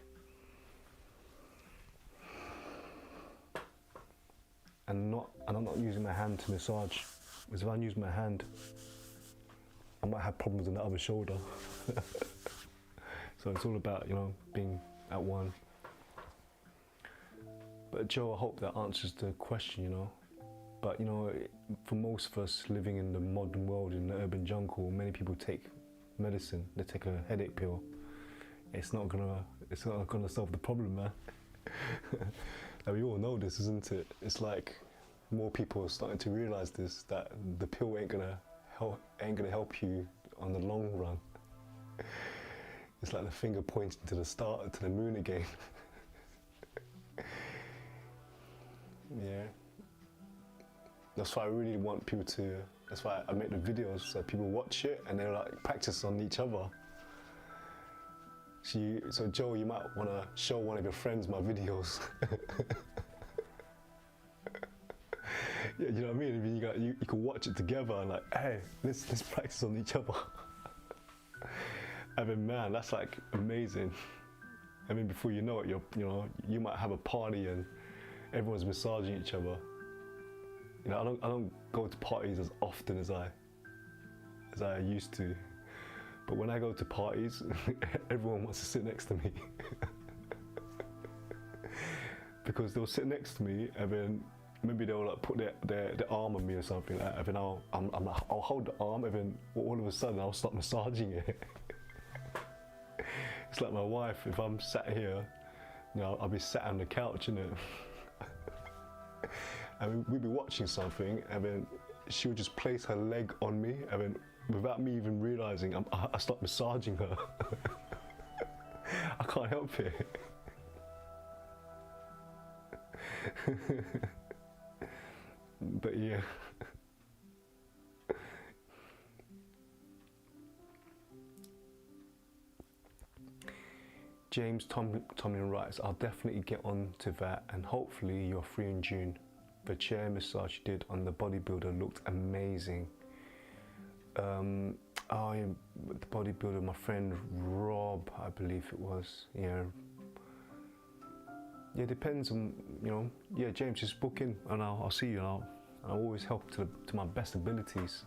[SPEAKER 1] And I'm not using my hand to massage. Because if I use my hand, I might have problems in the other shoulder. So it's all about, you know, being at one. But Joe, I hope that answers the question, you know. But, you know, for most of us living in the modern world, in the urban jungle, many people take medicine. They take a headache pill. It's not gonna solve the problem, man. And we all know this, isn't it? It's like more people are starting to realize this, that the pill ain't gonna help you on the long run. It's like the finger pointing to the moon again. Yeah. That's why I really want people to, that's why I make the videos so people watch it and they're like practice on each other. So Joe, you might want to show one of your friends my videos. Yeah, you know what I mean? I mean, you can watch it together and like, hey, let's practice on each other. I mean, man, that's like amazing. I mean, before you know it, you might have a party and everyone's massaging each other. You know, I don't go to parties as often as I used to. But when I go to parties, everyone wants to sit next to me. Because they'll sit next to me and then maybe they'll like put their arm on me or something like that, and then I'll hold the arm and then all of a sudden I'll start massaging it. It's like my wife, if I'm sat here, you know, I'll be sat on the couch, innit? And we'd be watching something and then she would just place her leg on me and then without me even realising, I start massaging her. I can't help it. But yeah. James Tomlin writes, I'll definitely get on to that and hopefully you're free in June. The chair massage you did on the bodybuilder looked amazing. The bodybuilder, my friend Rob, I believe it was. Yeah. Yeah, depends on, you know. Yeah, James, just book in and I'll see you. And I'll always help to my best abilities.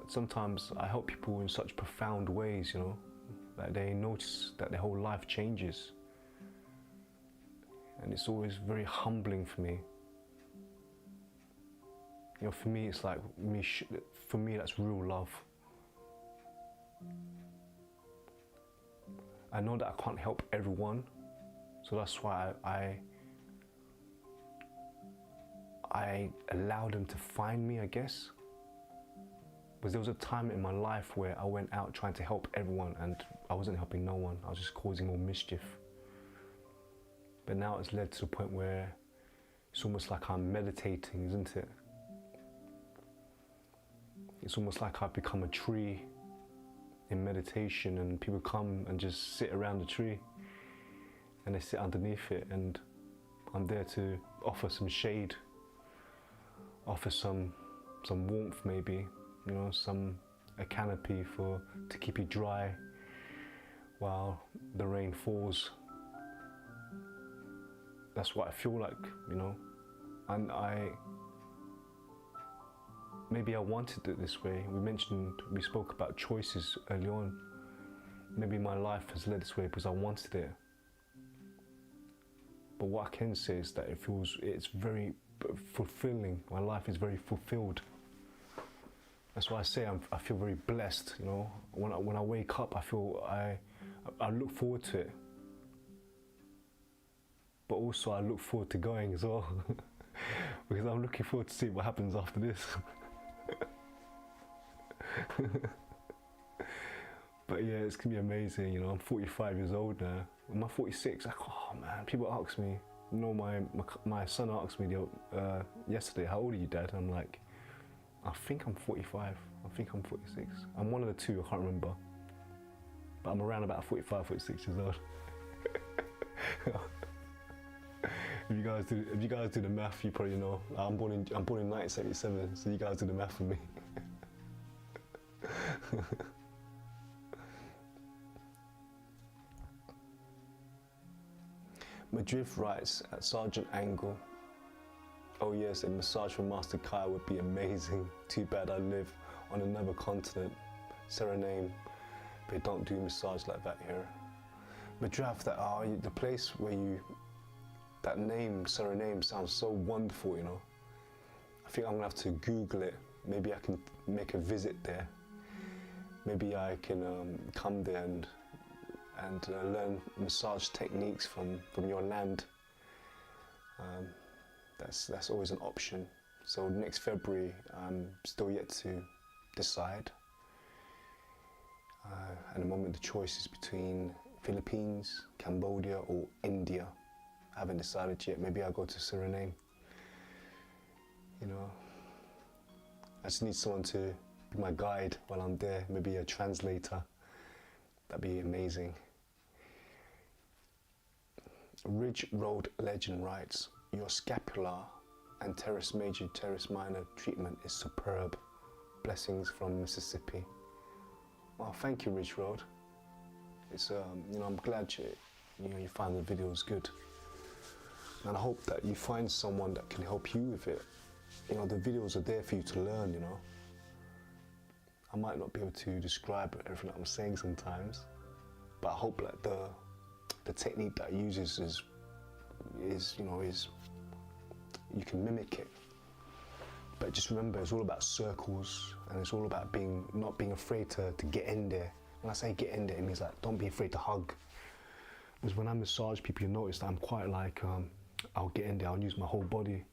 [SPEAKER 1] Sometimes I help people in such profound ways, you know, that they notice that their whole life changes. And it's always very humbling for me. You know, for me, it's like for me, that's real love. I know that I can't help everyone, so that's why I allow them to find me, I guess. Because there was a time in my life where I went out trying to help everyone and I wasn't helping no one. I was just causing more mischief. But now it's led to the point where it's almost like I'm meditating, isn't it? It's almost like I've become a tree in meditation and people come and just sit around the tree and they sit underneath it and I'm there to offer some shade, offer some warmth maybe, you know, a canopy to keep you dry while the rain falls. That's what I feel like, you know. And maybe I wanted it this way. We spoke about choices early on. Maybe my life has led this way because I wanted it. But what I can say is that it's very fulfilling. My life is very fulfilled. That's why I say I feel very blessed, you know. When I wake up, I look forward to it. But also I look forward to going as well. Because I'm looking forward to see what happens after this. But yeah, it's gonna be amazing, you know. I'm 45 years old now. Am I 46? Like, oh man, people ask me. You know, my son asked me yesterday, how old are you, Dad? I'm like, I think I'm 45. I think I'm 46. I'm one of the two, I can't remember. But I'm around about 45, 46 years old. If you guys do the math, you probably know. I'm born in 1977, so you guys do the math for me. Madrid writes at Sergeant Angle, oh yes, a massage from Master Kai would be amazing. Too bad I live on another continent. Serename, they don't do massage like that here. Madrid, the place where that name, Serename, sounds so wonderful, you know. I think I'm gonna have to Google it. Maybe I can make a visit there. Maybe I can come there and learn massage techniques from your land. That's always an option. So next February, I'm still yet to decide. At the moment, the choice is between Philippines, Cambodia, or India. I haven't decided yet. Maybe I'll go to Suriname. You know, I just need someone to be my guide while I'm there. Maybe a translator. That'd be amazing. Ridge Road Legend writes, your scapular and teres major, teres minor treatment is superb. Blessings from Mississippi. Well, thank you, Ridge Road. It's you know, I'm glad you find the videos good, and I hope that you find someone that can help you with it. You know, the videos are there for you to learn. You know, I might not be able to describe everything that I'm saying sometimes, but I hope that the technique that I use is you can mimic it. But just remember, it's all about circles, and it's all about not being afraid to get in there. When I say get in there, it means like don't be afraid to hug. Because when I massage people, you notice that I'm quite like, I'll get in there, I'll use my whole body.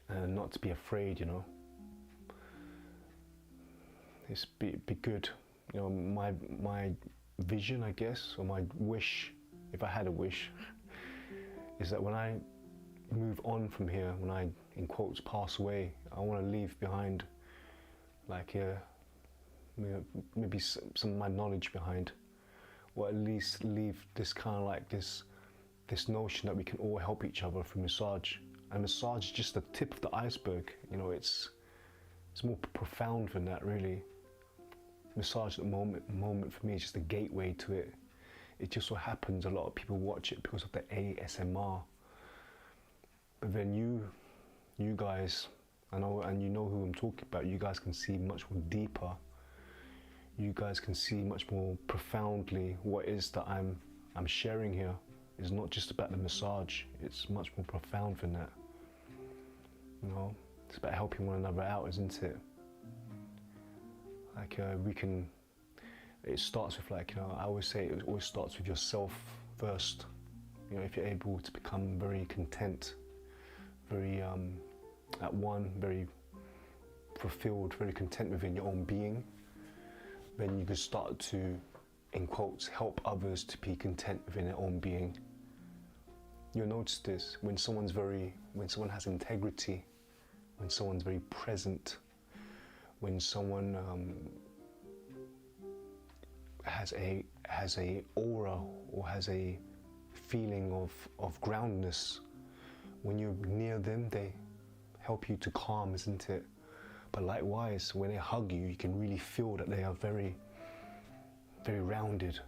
[SPEAKER 1] And not to be afraid, you know. It's be good. You know, my vision, I guess, or my wish, if I had a wish, is that when I move on from here, when I, in quotes, pass away, I want to leave behind, like, maybe some of my knowledge behind, or at least leave this kind of like this notion that we can all help each other through massage. And massage is just the tip of the iceberg. You know, it's more profound than that, really. Massage at the moment for me is just a gateway to it. It just so happens a lot of people watch it because of the ASMR. But then you guys, I know, and you know who I'm talking about, you guys can see much more deeper. You guys can see much more profoundly what it is that I'm sharing here. It's not just about the massage, it's much more profound than that. You know, it's about helping one another out, isn't it? Like it starts with, like, you know, I always say it always starts with yourself first. You know, if you're able to become very content, very at one, very fulfilled, very content within your own being, then you can start to, in quotes, help others to be content within their own being. You'll notice this when someone has integrity, when someone's very present, when someone has a aura or has a feeling of groundness. When you're near them, they help you to calm, isn't it? But likewise, when they hug you, you can really feel that they are very, very rounded.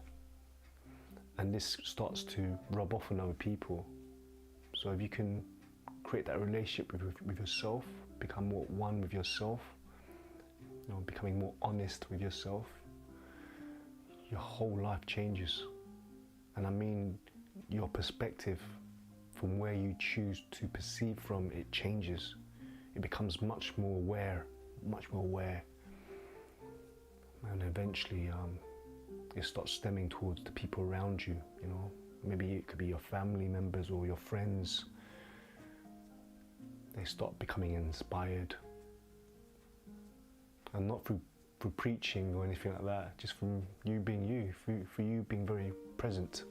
[SPEAKER 1] and this starts to rub off on other people. So if you can create that relationship with yourself, become more one with yourself, you know, becoming more honest with yourself, your whole life changes. And I mean, your perspective from where you choose to perceive from, it changes. It becomes much more aware, and eventually it starts stemming towards the people around you, you know. Maybe it could be your family members or your friends. They start becoming inspired, and not through preaching or anything like that, just from you being you, for you being very present.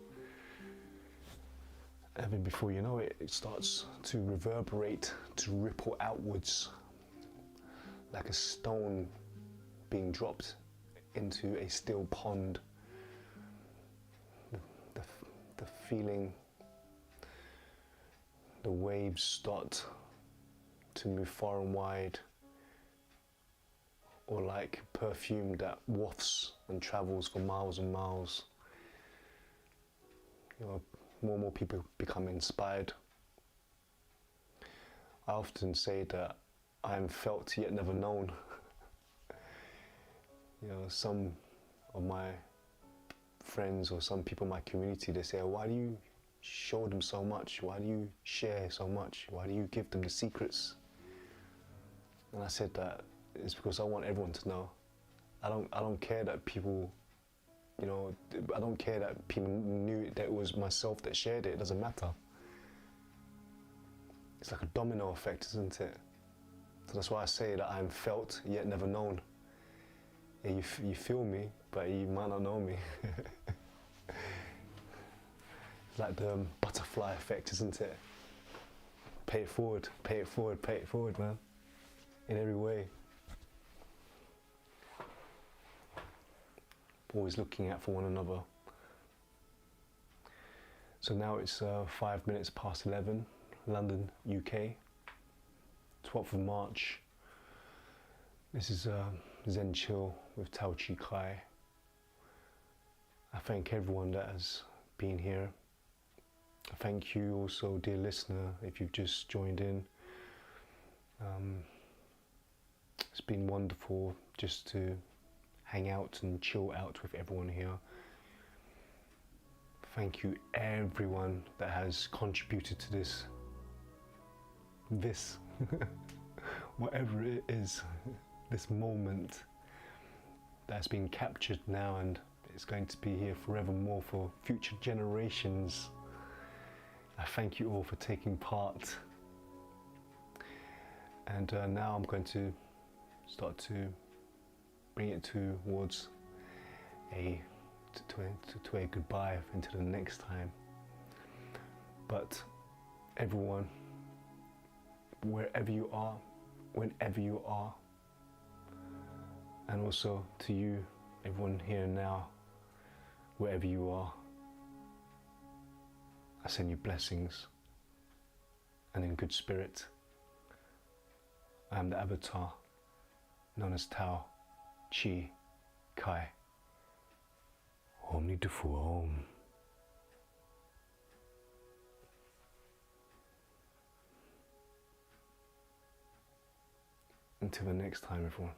[SPEAKER 1] And then before you know it, it starts to reverberate, to ripple outwards, like a stone being dropped into a still pond. The feeling, the waves start to move far and wide, or like perfume that wafts and travels for miles and miles. You know, more and more people become inspired. I often say that I am felt yet never known. You know, some of my friends or some people in my community, they say, why do you show them so much? Why do you share so much? Why do you give them the secrets? And I said that it's because I want everyone to know. I don't care that people, you know, I don't care that people knew that it was myself that shared it. It doesn't matter. It's like a domino effect, isn't it? So that's why I say that I'm felt yet never known. Yeah, you feel me, but you might not know me. It's like the butterfly effect, isn't it? Pay it forward, pay it forward, pay it forward, man. In every way. Always looking out for one another. So now it's 5 minutes past 11, London, UK, 12th of March. This is Zen Chill with Tao Chi Kai. I thank everyone that has been here. I thank you also, dear listener, if you've just joined in. It's been wonderful just to hang out and chill out with everyone here. Thank you everyone that has contributed to this whatever it is, this moment that's been captured now, and it's going to be here forevermore for future generations. I thank you all for taking part. And now I'm going to start to bring it towards a goodbye into the next time. But everyone, wherever you are, whenever you are, and also to you, everyone here and now, wherever you are, I send you blessings and in good spirit. I am the avatar known as Tao Chi Kai. Om Ni Tu Fu Om. Until the next time, everyone.